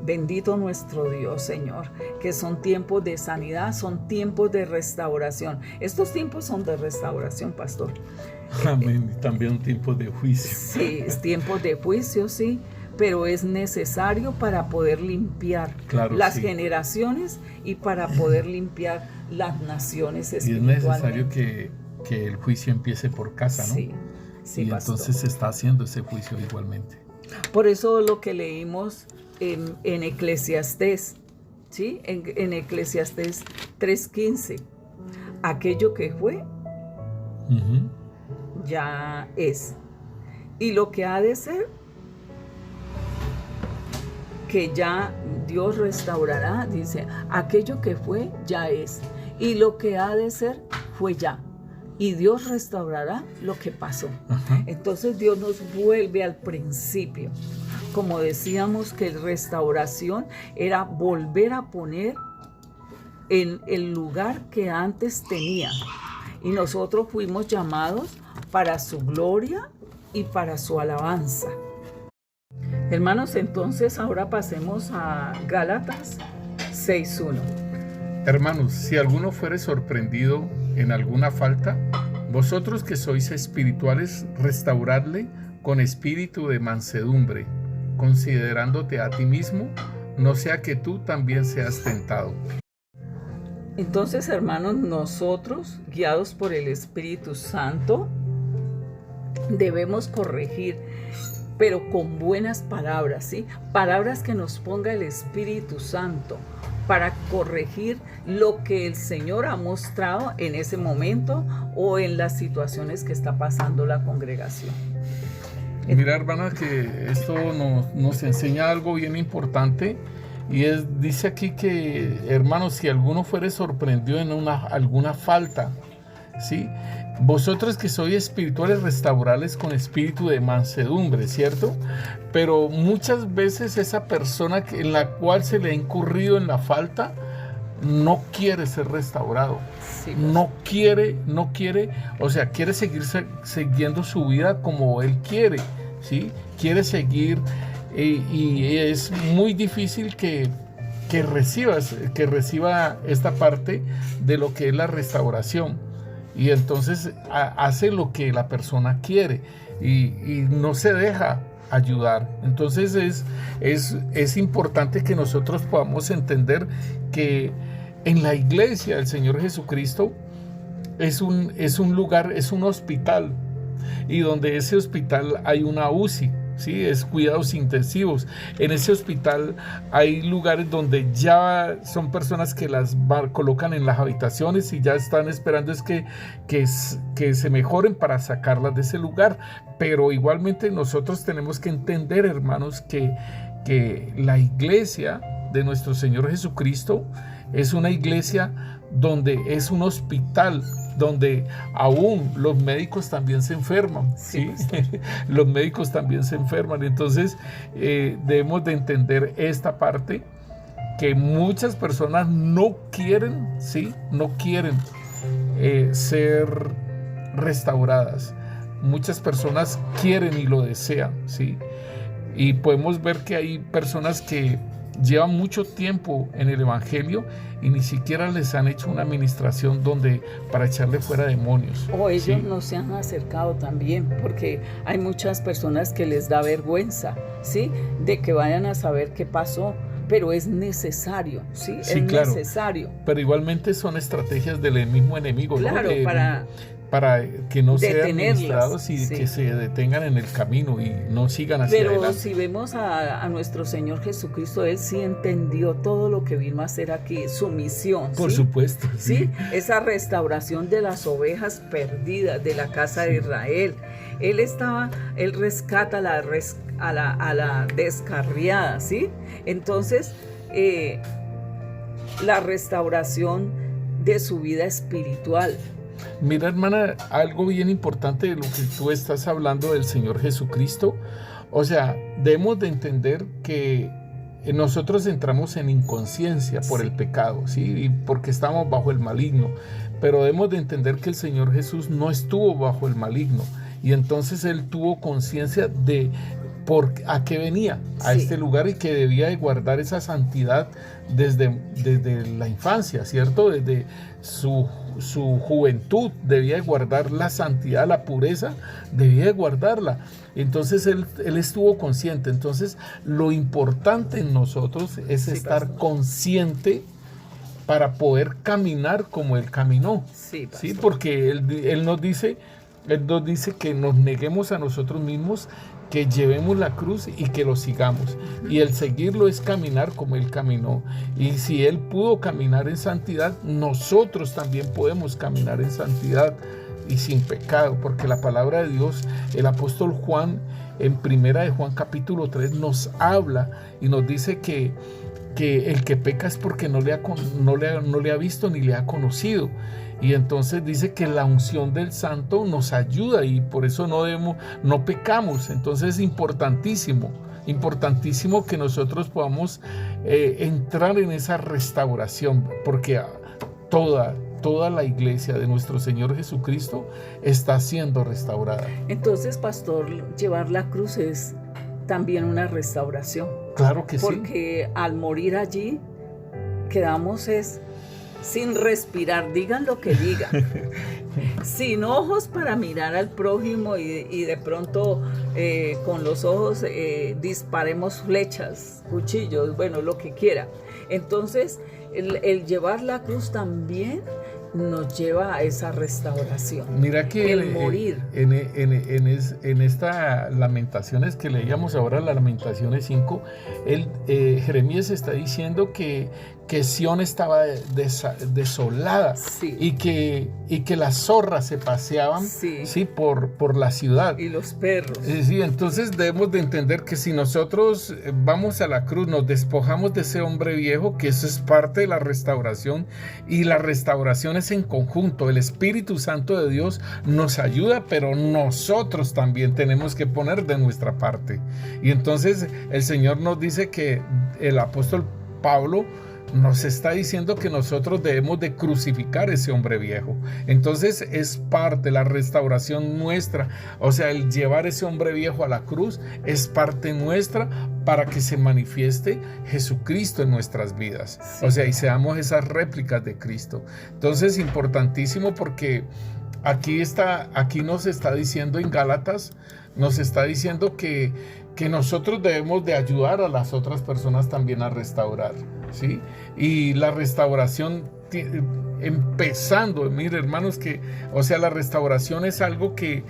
Bendito nuestro Dios, Señor, que son tiempos de sanidad, son tiempos de restauración. Estos tiempos son de restauración, pastor. Amén. También tiempos de juicio. Sí, es tiempos de juicio, sí, pero es necesario para poder limpiar las generaciones y para poder limpiar las naciones espiritualmente. Y es necesario que el juicio empiece por casa, ¿no? Sí, y pastor, entonces se está haciendo ese juicio igualmente. Por eso lo que leímos en Eclesiastés, ¿sí? En Eclesiastés 3:15, aquello que fue, ya es. Y lo que ha de ser, que ya Dios restaurará, dice, aquello que fue, ya es. Y lo que ha de ser, fue ya. Y Dios restaurará lo que pasó. Entonces Dios nos vuelve al principio. Como decíamos que restauración era volver a poner en el lugar que antes tenía. Y nosotros fuimos llamados para su gloria y para su alabanza. Hermanos, entonces ahora pasemos a Gálatas 6:1. Hermanos, si alguno fuere sorprendido en alguna falta, vosotros que sois espirituales, restauradle con espíritu de mansedumbre, considerándote a ti mismo, no sea que tú también seas tentado. Entonces, hermanos, nosotros, guiados por el Espíritu Santo, debemos corregir, pero con buenas palabras, ¿sí? Palabras que nos ponga el Espíritu Santo para corregir lo que el Señor ha mostrado en ese momento o en las situaciones que está pasando la congregación. Mira, hermana, que esto nos enseña algo bien importante. Y dice aquí que, hermanos, si alguno fuere sorprendido en alguna falta, ¿sí? Vosotros que sois espirituales, restaurales con espíritu de mansedumbre, ¿cierto? Pero muchas veces esa persona en la cual se le ha incurrido en la falta no quiere ser restaurado, sí, pues. no quiere, o sea, quiere seguir siguiendo su vida como él quiere, ¿sí? Quiere seguir. Y es muy difícil que reciba esta parte de lo que es la restauración, y entonces hace lo que la persona quiere y no se deja ayudar. Entonces es importante que nosotros podamos entender que en la iglesia del Señor Jesucristo es un lugar, es un hospital, y donde ese hospital hay una UCI, ¿sí? Es cuidados intensivos. En ese hospital hay lugares donde ya son personas que las colocan en las habitaciones y ya están esperando que se mejoren para sacarlas de ese lugar. Pero igualmente nosotros tenemos que entender, hermanos, que la iglesia de nuestro Señor Jesucristo es una iglesia donde es un hospital, donde aún los médicos también se enferman, ¿sí? Los médicos también se enferman. Entonces debemos de entender esta parte, que muchas personas no quieren, ¿sí? No quieren ser restauradas. Muchas personas quieren y lo desean, ¿sí? Y podemos ver que hay personas que llevan mucho tiempo en el evangelio y ni siquiera les han hecho una administración para echarle fuera demonios. O ellos no se han acercado también, porque hay muchas personas que les da vergüenza, ¿sí? De que vayan a saber qué pasó, pero es necesario, ¿sí? Sí, es claro, necesario. Pero igualmente son estrategias del mismo enemigo, claro, ¿no? Para que no sean administrados y que se detengan en el camino y no sigan hacia adelante. Pero si vemos a nuestro Señor Jesucristo, Él sí entendió todo lo que vino a hacer aquí, su misión. Por supuesto. ¿Sí? Esa restauración de las perdidas de la casa de Israel. Él rescata a la descarriada, ¿sí? Entonces, la restauración de su vida espiritual. Mira, hermana, algo bien importante de lo que tú estás hablando del Señor Jesucristo. O sea, debemos de entender que nosotros entramos en inconsciencia por el pecado, ¿sí? Y porque estamos bajo el maligno. Pero debemos de entender que el Señor Jesús no estuvo bajo el maligno. Y entonces Él tuvo conciencia de a qué venía a este lugar, y que debía de guardar esa santidad desde la infancia, ¿cierto? Desde su juventud debía de guardar la santidad, la pureza, debía de guardarla. Entonces él estuvo consciente. Entonces lo importante en nosotros es estar consciente para poder caminar como Él caminó. ¿Sí? Porque él nos dice que nos neguemos a nosotros mismos, que llevemos la cruz y que lo sigamos. Y el seguirlo es caminar como Él caminó. Y si Él pudo caminar en santidad, nosotros también podemos caminar en santidad y sin pecado, porque la palabra de Dios, el apóstol Juan, en primera de Juan capítulo 3, nos habla y nos dice que el que peca es porque no le ha visto ni le ha conocido. Y entonces dice que la unción del Santo nos ayuda, y por eso no pecamos. Entonces es importantísimo que nosotros podamos entrar en esa restauración, porque toda toda la iglesia de nuestro Señor Jesucristo está siendo restaurada. Entonces, pastor, llevar la cruz es también una restauración. Claro que sí. Porque al morir allí, quedamos sin respirar, digan lo que digan, sin ojos para mirar al prójimo y de pronto con los ojos disparemos flechas, cuchillos, bueno, lo que quiera. Entonces, el llevar la cruz también nos lleva a esa restauración. Mira que el morir. En esta Lamentaciones que leíamos ahora, la Lamentaciones 5, Jeremías está diciendo que Sión estaba desolada, sí. y que las zorras se paseaban, sí. ¿sí? por la ciudad. Y los perros. Sí, entonces debemos de entender que si nosotros vamos a la cruz, nos despojamos de ese hombre viejo, que eso es parte de la restauración, y la restauración es en conjunto. El Espíritu Santo de Dios nos ayuda, pero nosotros también tenemos que poner de nuestra parte. Y entonces el Señor nos dice que el apóstol Pablo nos está diciendo que nosotros debemos de crucificar ese hombre viejo. Entonces es parte de la restauración nuestra, o sea, el llevar ese hombre viejo a la cruz es parte nuestra para que se manifieste Jesucristo en nuestras vidas, sí. O sea, y seamos esas réplicas de Cristo. Entonces, importantísimo, porque aquí nos está diciendo en Gálatas, nos está diciendo que nosotros debemos de ayudar a las otras personas también a restaurar, ¿sí? Y la restauración, empezando, mire, hermanos, la restauración es algo que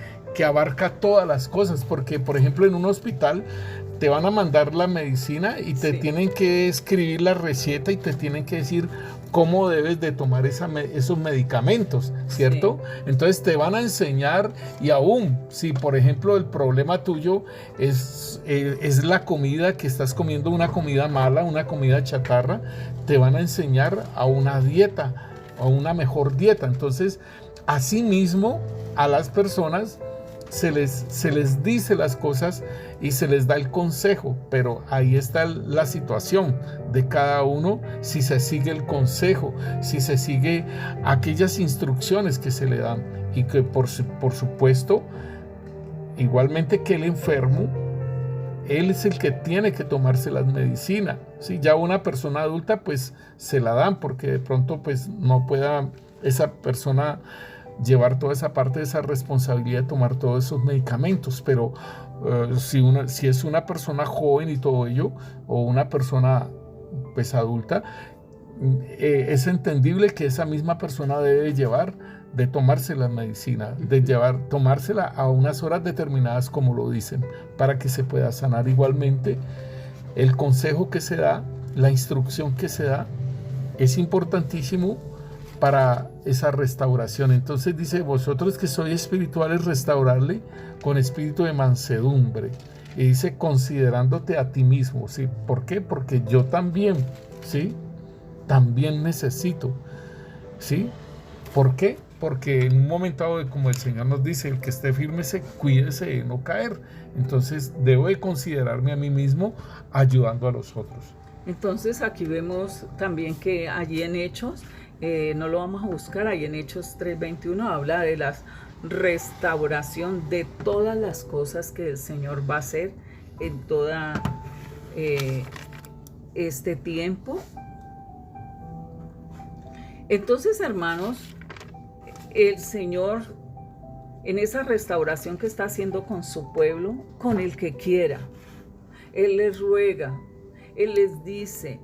abarca todas las cosas, porque, por ejemplo, en un hospital te van a mandar la medicina y te sí. tienen que escribir la receta y te tienen que decir cómo debes de tomar esos medicamentos, ¿cierto? Sí. Entonces te van a enseñar, y aún si, por ejemplo, el problema tuyo es la comida, que estás comiendo una comida mala, una comida chatarra, te van a enseñar a una dieta, a una mejor dieta. Entonces, asimismo, a las personas se les dice las cosas y se les da el consejo, pero ahí está la situación de cada uno, si se sigue el consejo, si se sigue aquellas instrucciones que se le dan, y que por supuesto, igualmente que el enfermo, él es el que tiene que tomarse las medicinas, ¿sí? Ya una persona adulta pues se la dan, porque de pronto pues no pueda esa persona llevar toda esa parte de esa responsabilidad de tomar todos esos medicamentos, pero si es una persona joven y todo ello, o una persona pues adulta, es entendible que esa misma persona debe de tomarse la medicina, tomársela a unas horas determinadas, como lo dicen, para que se pueda sanar. Igualmente, el consejo que se da, la instrucción que se da, es importantísimo para esa restauración. Entonces dice: vosotros que sois espirituales, restaurarle con espíritu de mansedumbre. Y dice: considerándote a ti mismo, ¿sí? ¿Por qué? Porque yo también, ¿sí? También necesito, ¿sí? ¿Por qué? Porque en un momento dado, como el Señor nos dice, el que esté firme, cuídese de no caer. Entonces debo de considerarme a mí mismo ayudando a los otros. Entonces aquí vemos también que allí en Hechos, no lo vamos a buscar, ahí en Hechos 3:21 habla de la restauración de todas las cosas que el Señor va a hacer en toda este tiempo. Entonces, hermanos, el Señor, en esa restauración que está haciendo con su pueblo, con el que quiera, Él les ruega, Él les dice,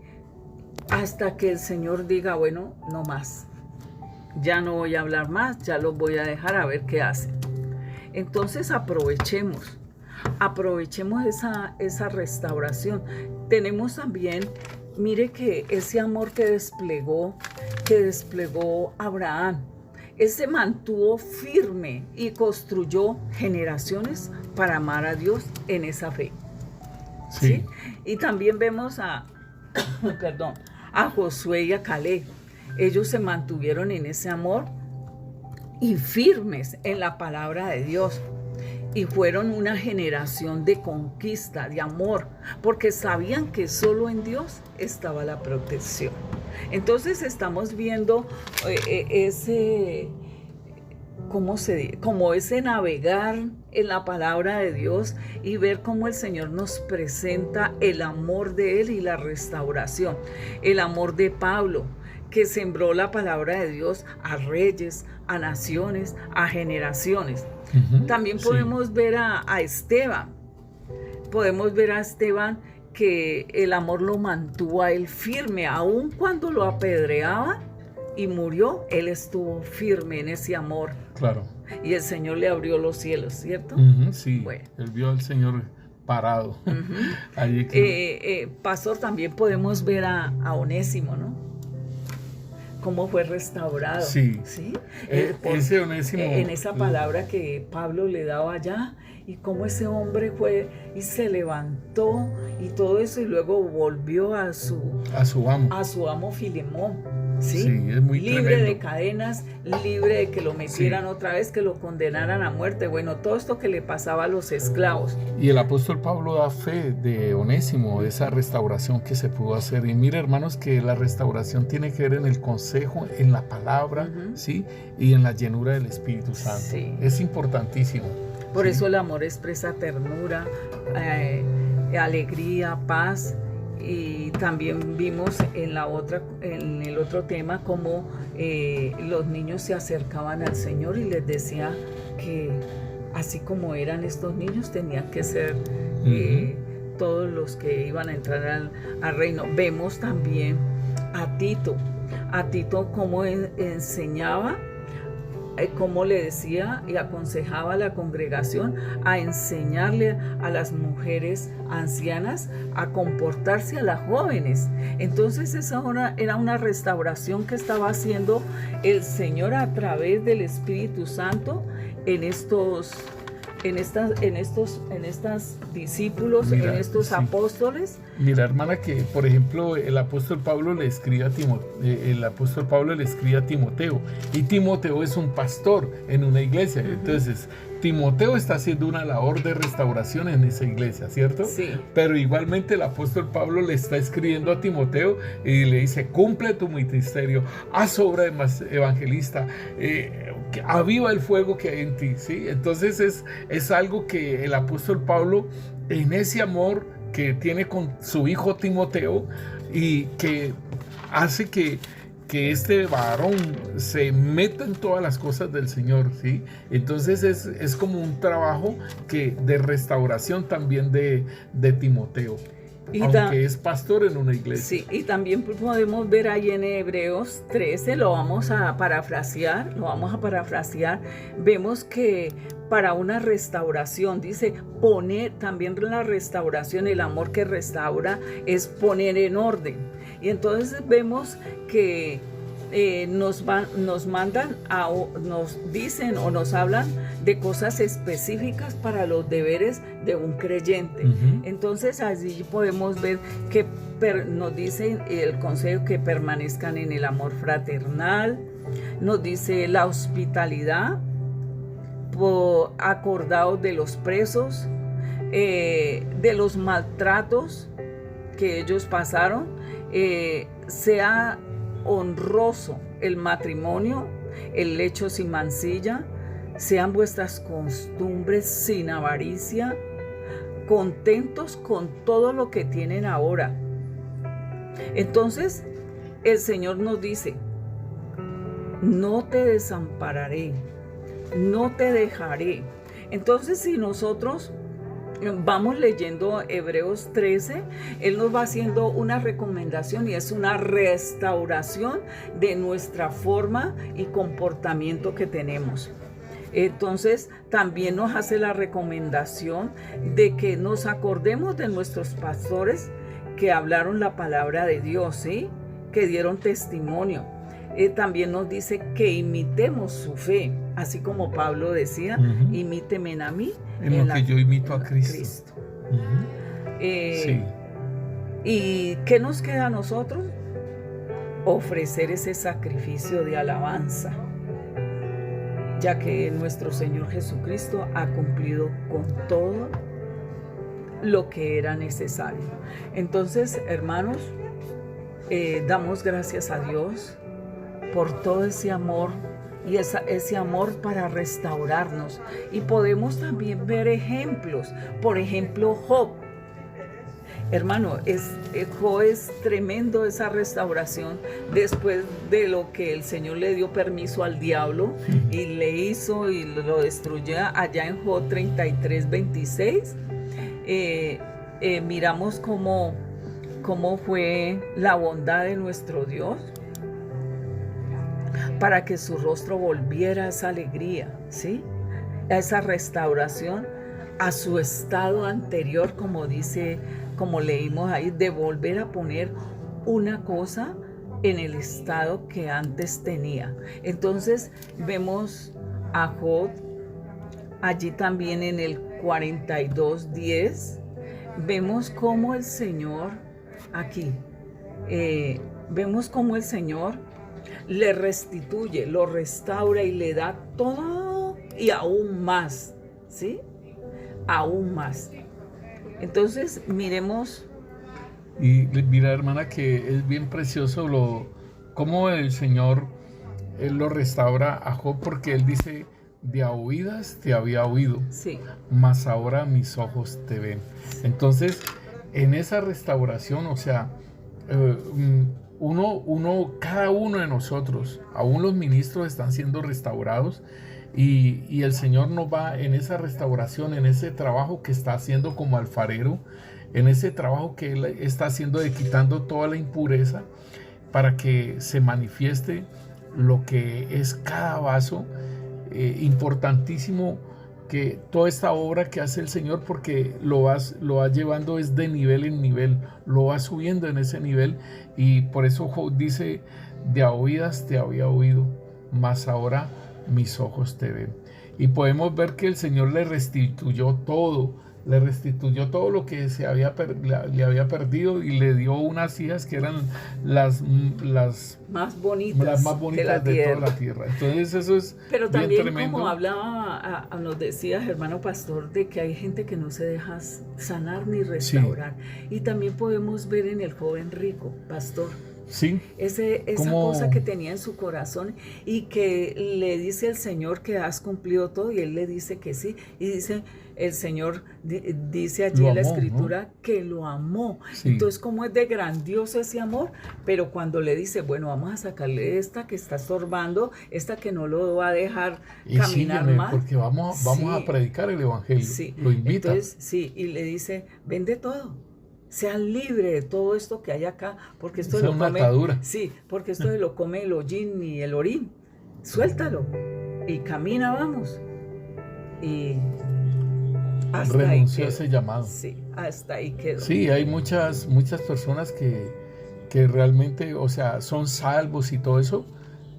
hasta que el Señor diga: bueno, no más, ya no voy a hablar más, ya los voy a dejar a ver qué hacen. Entonces aprovechemos esa restauración. Tenemos también, mire, que ese amor que desplegó Abraham, él se mantuvo firme y construyó generaciones para amar a Dios en esa fe. Sí. ¿Sí? Y también vemos a Josué y a Caleb. Ellos se mantuvieron en ese amor y firmes en la palabra de Dios. Y fueron una generación de conquista, de amor, porque sabían que solo en Dios estaba la protección. Entonces estamos viendo ese, como ese navegar en la palabra de Dios y ver cómo el Señor nos presenta el amor de Él y la restauración. El amor de Pablo, que sembró la palabra de Dios a reyes, a naciones, a generaciones. También podemos ver a Esteban. Podemos ver a Esteban que el amor lo mantuvo a él firme, aun cuando lo apedreaba y murió, él estuvo firme en ese amor. Claro. Y el Señor le abrió los cielos, ¿cierto? Sí, bueno. Él vio al Señor parado. Allí Pastor, también podemos ver a Onésimo, ¿no? Cómo fue restaurado. Sí. ¿Sí? Ese Onésimo. En esa palabra que Pablo le daba allá, y cómo ese hombre fue y se levantó y todo eso, y luego volvió a su amo Filemón. ¿Sí? Es muy libre tremendo. De cadenas, libre de que lo metieran otra vez, que lo condenaran a muerte. Bueno, todo esto que le pasaba a los esclavos. Y el apóstol Pablo da fe de Onésimo, de esa restauración que se pudo hacer. Y mira, hermanos, que la restauración tiene que ver en el consejo, en la palabra, ¿sí? Y en la llenura del Espíritu Santo. Sí. Es importantísimo. Por eso el amor expresa ternura, alegría, paz. Y también vimos en el otro tema cómo los niños se acercaban al Señor y les decía que así como eran estos niños tenían que ser todos los que iban a entrar al reino. Vemos también a Tito cómo enseñaba, cómo le decía y aconsejaba a la congregación a enseñarle a las mujeres ancianas a comportarse a las jóvenes. Entonces esa era una restauración que estaba haciendo el Señor a través del Espíritu Santo en estos discípulos, mira, en estos apóstoles. Mira, hermana, que por ejemplo el apóstol Pablo le escribe a Timoteo, y Timoteo es un pastor en una iglesia. Entonces Timoteo está haciendo una labor de restauración en esa iglesia, ¿cierto? Sí. Pero igualmente el apóstol Pablo le está escribiendo a Timoteo y le dice: cumple tu ministerio, haz obra de evangelista, aviva el fuego que hay en ti, ¿sí? Entonces es algo que el apóstol Pablo, en ese amor que tiene con su hijo Timoteo, y que hace que este varón se meta en todas las cosas del Señor, ¿sí? Entonces es como un trabajo de restauración también de Timoteo, aunque es pastor en una iglesia. Sí, y también podemos ver ahí en Hebreos 13, lo vamos a parafrasear, vemos que para una restauración, dice, poner, también la restauración, el amor que restaura es poner en orden. Y entonces vemos que nos dicen o nos hablan de cosas específicas para los deberes de un creyente. Entonces allí podemos ver que nos dice el consejo que permanezcan en el amor fraternal, nos dice la hospitalidad, acordados de los presos, de los maltratos que ellos pasaron, sea honroso el matrimonio, el lecho sin mancilla, sean vuestras costumbres sin avaricia, contentos con todo lo que tienen ahora. Entonces el Señor nos dice: no te desampararé, no te dejaré. Entonces, si nosotros vamos leyendo Hebreos 13, Él nos va haciendo una recomendación y es una restauración de nuestra forma y comportamiento que tenemos. Entonces, también nos hace la recomendación de que nos acordemos de nuestros pastores que hablaron la palabra de Dios, ¿sí? Que dieron testimonio. También nos dice que imitemos su fe, así como Pablo decía, imíteme a mí en lo que yo imito a Cristo. Sí. ¿Y qué nos queda a nosotros? Ofrecer ese sacrificio de alabanza, ya que nuestro Señor Jesucristo ha cumplido con todo lo que era necesario. Entonces, hermanos, Damos gracias a Dios por todo ese amor y ese amor para restaurarnos. Y podemos también ver ejemplos. Por ejemplo, Job. Hermano, Job es tremendo esa restauración después de lo que el Señor le dio permiso al diablo y le hizo y lo destruyó allá en Job 33:26. Miramos cómo fue la bondad de nuestro Dios para que su rostro volviera a esa alegría, ¿sí? A esa restauración, a su estado anterior, como dice, como leímos ahí, de volver a poner una cosa en el estado que antes tenía. Entonces vemos a Job allí también en el 42:10. Vemos cómo el Señor, aquí, vemos cómo el Señor le restituye, lo restaura y le da todo y aún más, ¿sí? Aún más. Entonces, miremos. Y mira, hermana, que es bien precioso cómo el Señor, Él lo restaura a Job, porque Él dice, de a oídas te había oído, Sí. mas ahora mis ojos te ven. Entonces, en esa restauración, o sea, cada uno de nosotros, aún los ministros están siendo restaurados, y el Señor nos va en esa restauración, en ese trabajo que está haciendo como alfarero, en ese trabajo que Él está haciendo de quitando toda la impureza, para que se manifieste lo que es cada vaso. Importantísimo que toda esta obra que hace el Señor, porque lo va llevando es de nivel en nivel, lo va subiendo en ese nivel, y por eso Job dice, de a oídas te había oído, mas ahora mis ojos te ven. Y podemos ver que el Señor le restituyó todo lo que le había perdido, y le dio unas hijas que eran las más bonitas de toda la tierra. Entonces eso es pero bien también tremendo. Como hablaba, nos decías, hermano pastor, de que hay gente que no se deja sanar ni restaurar. Sí. Y también podemos ver en el joven rico, pastor. Sí. Esa cosa que tenía en su corazón, y que le dice el Señor que has cumplido todo, y él le dice que sí, y dice el Señor, dice allí en la escritura, ¿no?, que lo amó. Sí. Entonces, ¿cómo es de grandioso ese amor? Pero cuando le dice, bueno, vamos a sacarle esta que está estorbando, esta que no lo va a dejar caminar más, porque vamos a predicar el evangelio. Sí. Lo invita. Entonces, sí, y le dice, vende todo, sean libres de todo esto que hay acá, porque esto lo come, sí, porque esto lo come el hollín y el orín. Suéltalo y camina, vamos. Y hasta renunció a ese llamado. Sí, hasta ahí quedó. Sí, hay muchas personas que realmente, o sea, son salvos y todo eso,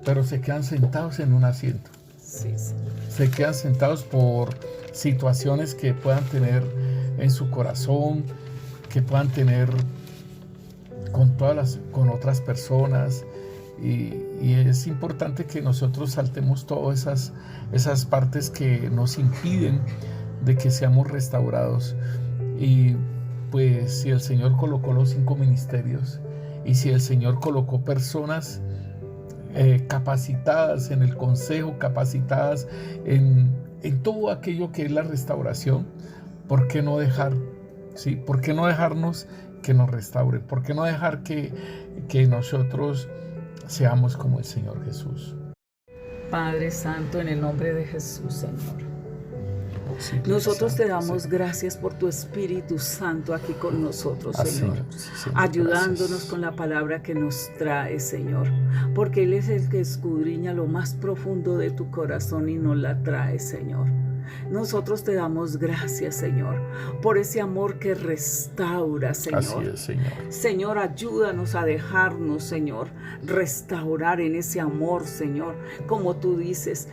pero se quedan sentados en un asiento. Sí, sí. Se quedan sentados por situaciones que puedan tener en su corazón, que puedan tener con otras personas, y es importante que nosotros saltemos todas esas partes que nos impiden de que seamos restaurados. Y pues si el Señor colocó los 5 ministerios, y si el Señor colocó personas capacitadas en el consejo, capacitadas en todo aquello que es la restauración, ¿por qué no dejar? ¿Sí? ¿Por qué no dejarnos que nos restaure? ¿Por qué no dejar que nosotros seamos como el Señor Jesús? Padre Santo, en el nombre de Jesús, Señor, nosotros te damos gracias por tu Espíritu Santo aquí con nosotros, Señor, ayudándonos con la palabra que nos trae, Señor, porque Él es el que escudriña lo más profundo de tu corazón y nos la trae, Señor. Nosotros te damos gracias, Señor, por ese amor que restaura, Señor. Así es, Señor. Señor, ayúdanos a dejarnos, Señor, restaurar en ese amor, Señor. Como tú dices,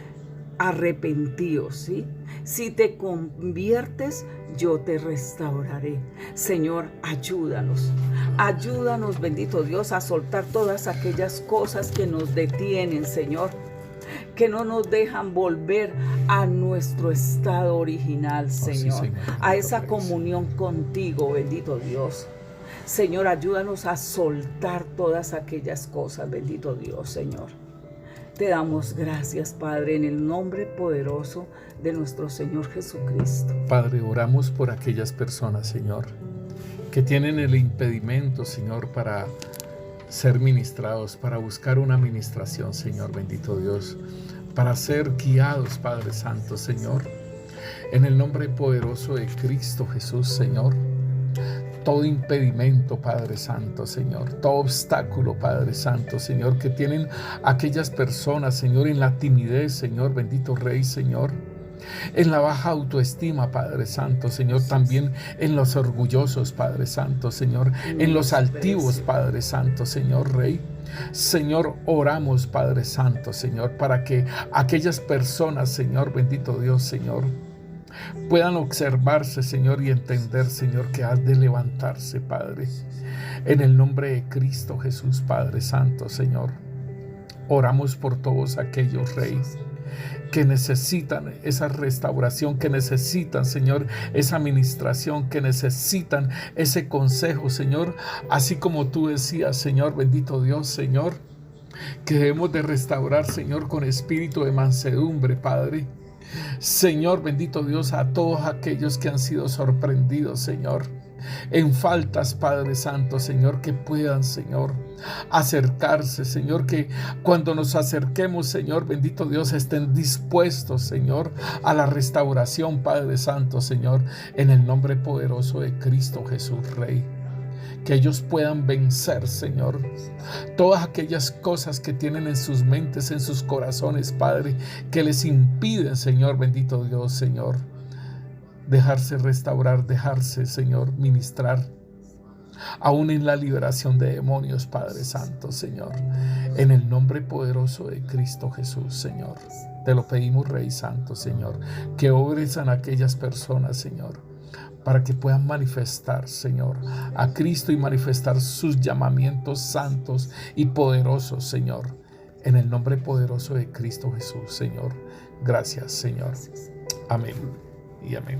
arrepentíos, ¿sí? Si te conviertes, yo te restauraré. Señor, ayúdanos. Ayúdanos, bendito Dios, a soltar todas aquellas cosas que nos detienen, Señor, que no nos dejan volver a nuestro estado original, Señor, a esa comunión contigo, bendito Dios. Señor, ayúdanos a soltar todas aquellas cosas, bendito Dios, Señor. Te damos gracias, Padre, en el nombre poderoso de nuestro Señor Jesucristo. Padre, oramos por aquellas personas, Señor, que tienen el impedimento, Señor, para ser ministrados, para buscar una ministración, Señor, bendito Dios, para ser guiados, Padre Santo, Señor, en el nombre poderoso de Cristo Jesús, Señor. Todo impedimento, Padre Santo, Señor, todo obstáculo, Padre Santo, Señor, que tienen aquellas personas, Señor, en la timidez, Señor, bendito Rey, Señor, en la baja autoestima, Padre Santo, Señor, también en los orgullosos, Padre Santo, Señor, en los altivos, Padre Santo, Señor, Rey. Señor, oramos, Padre Santo, Señor, para que aquellas personas, Señor, bendito Dios, Señor, puedan observarse, Señor, y entender, Señor, que has de levantarse, Padre, en el nombre de Cristo Jesús, Padre Santo, Señor. Oramos por todos aquellos, Rey, que necesitan esa restauración, que necesitan, Señor, esa administración, que necesitan ese consejo, Señor, así como tú decías, Señor, bendito Dios, Señor, que debemos de restaurar, Señor, con espíritu de mansedumbre, Padre. Señor, bendito Dios, a todos aquellos que han sido sorprendidos, Señor, en faltas, Padre Santo, Señor, que puedan, Señor, acercarse, Señor, que cuando nos acerquemos, Señor, bendito Dios, estén dispuestos, Señor, a la restauración, Padre Santo, Señor, en el nombre poderoso de Cristo Jesús, Rey. Que ellos puedan vencer, Señor, todas aquellas cosas que tienen en sus mentes, en sus corazones, Padre, que les impiden, Señor, bendito Dios, Señor, dejarse restaurar, dejarse, Señor, ministrar, aún en la liberación de demonios, Padre Santo, Señor, en el nombre poderoso de Cristo Jesús, Señor. Te lo pedimos, Rey Santo, Señor, que obres en aquellas personas, Señor, para que puedan manifestar, Señor, a Cristo y manifestar sus llamamientos santos y poderosos, Señor, en el nombre poderoso de Cristo Jesús, Señor. Gracias, Señor. Amén y amén.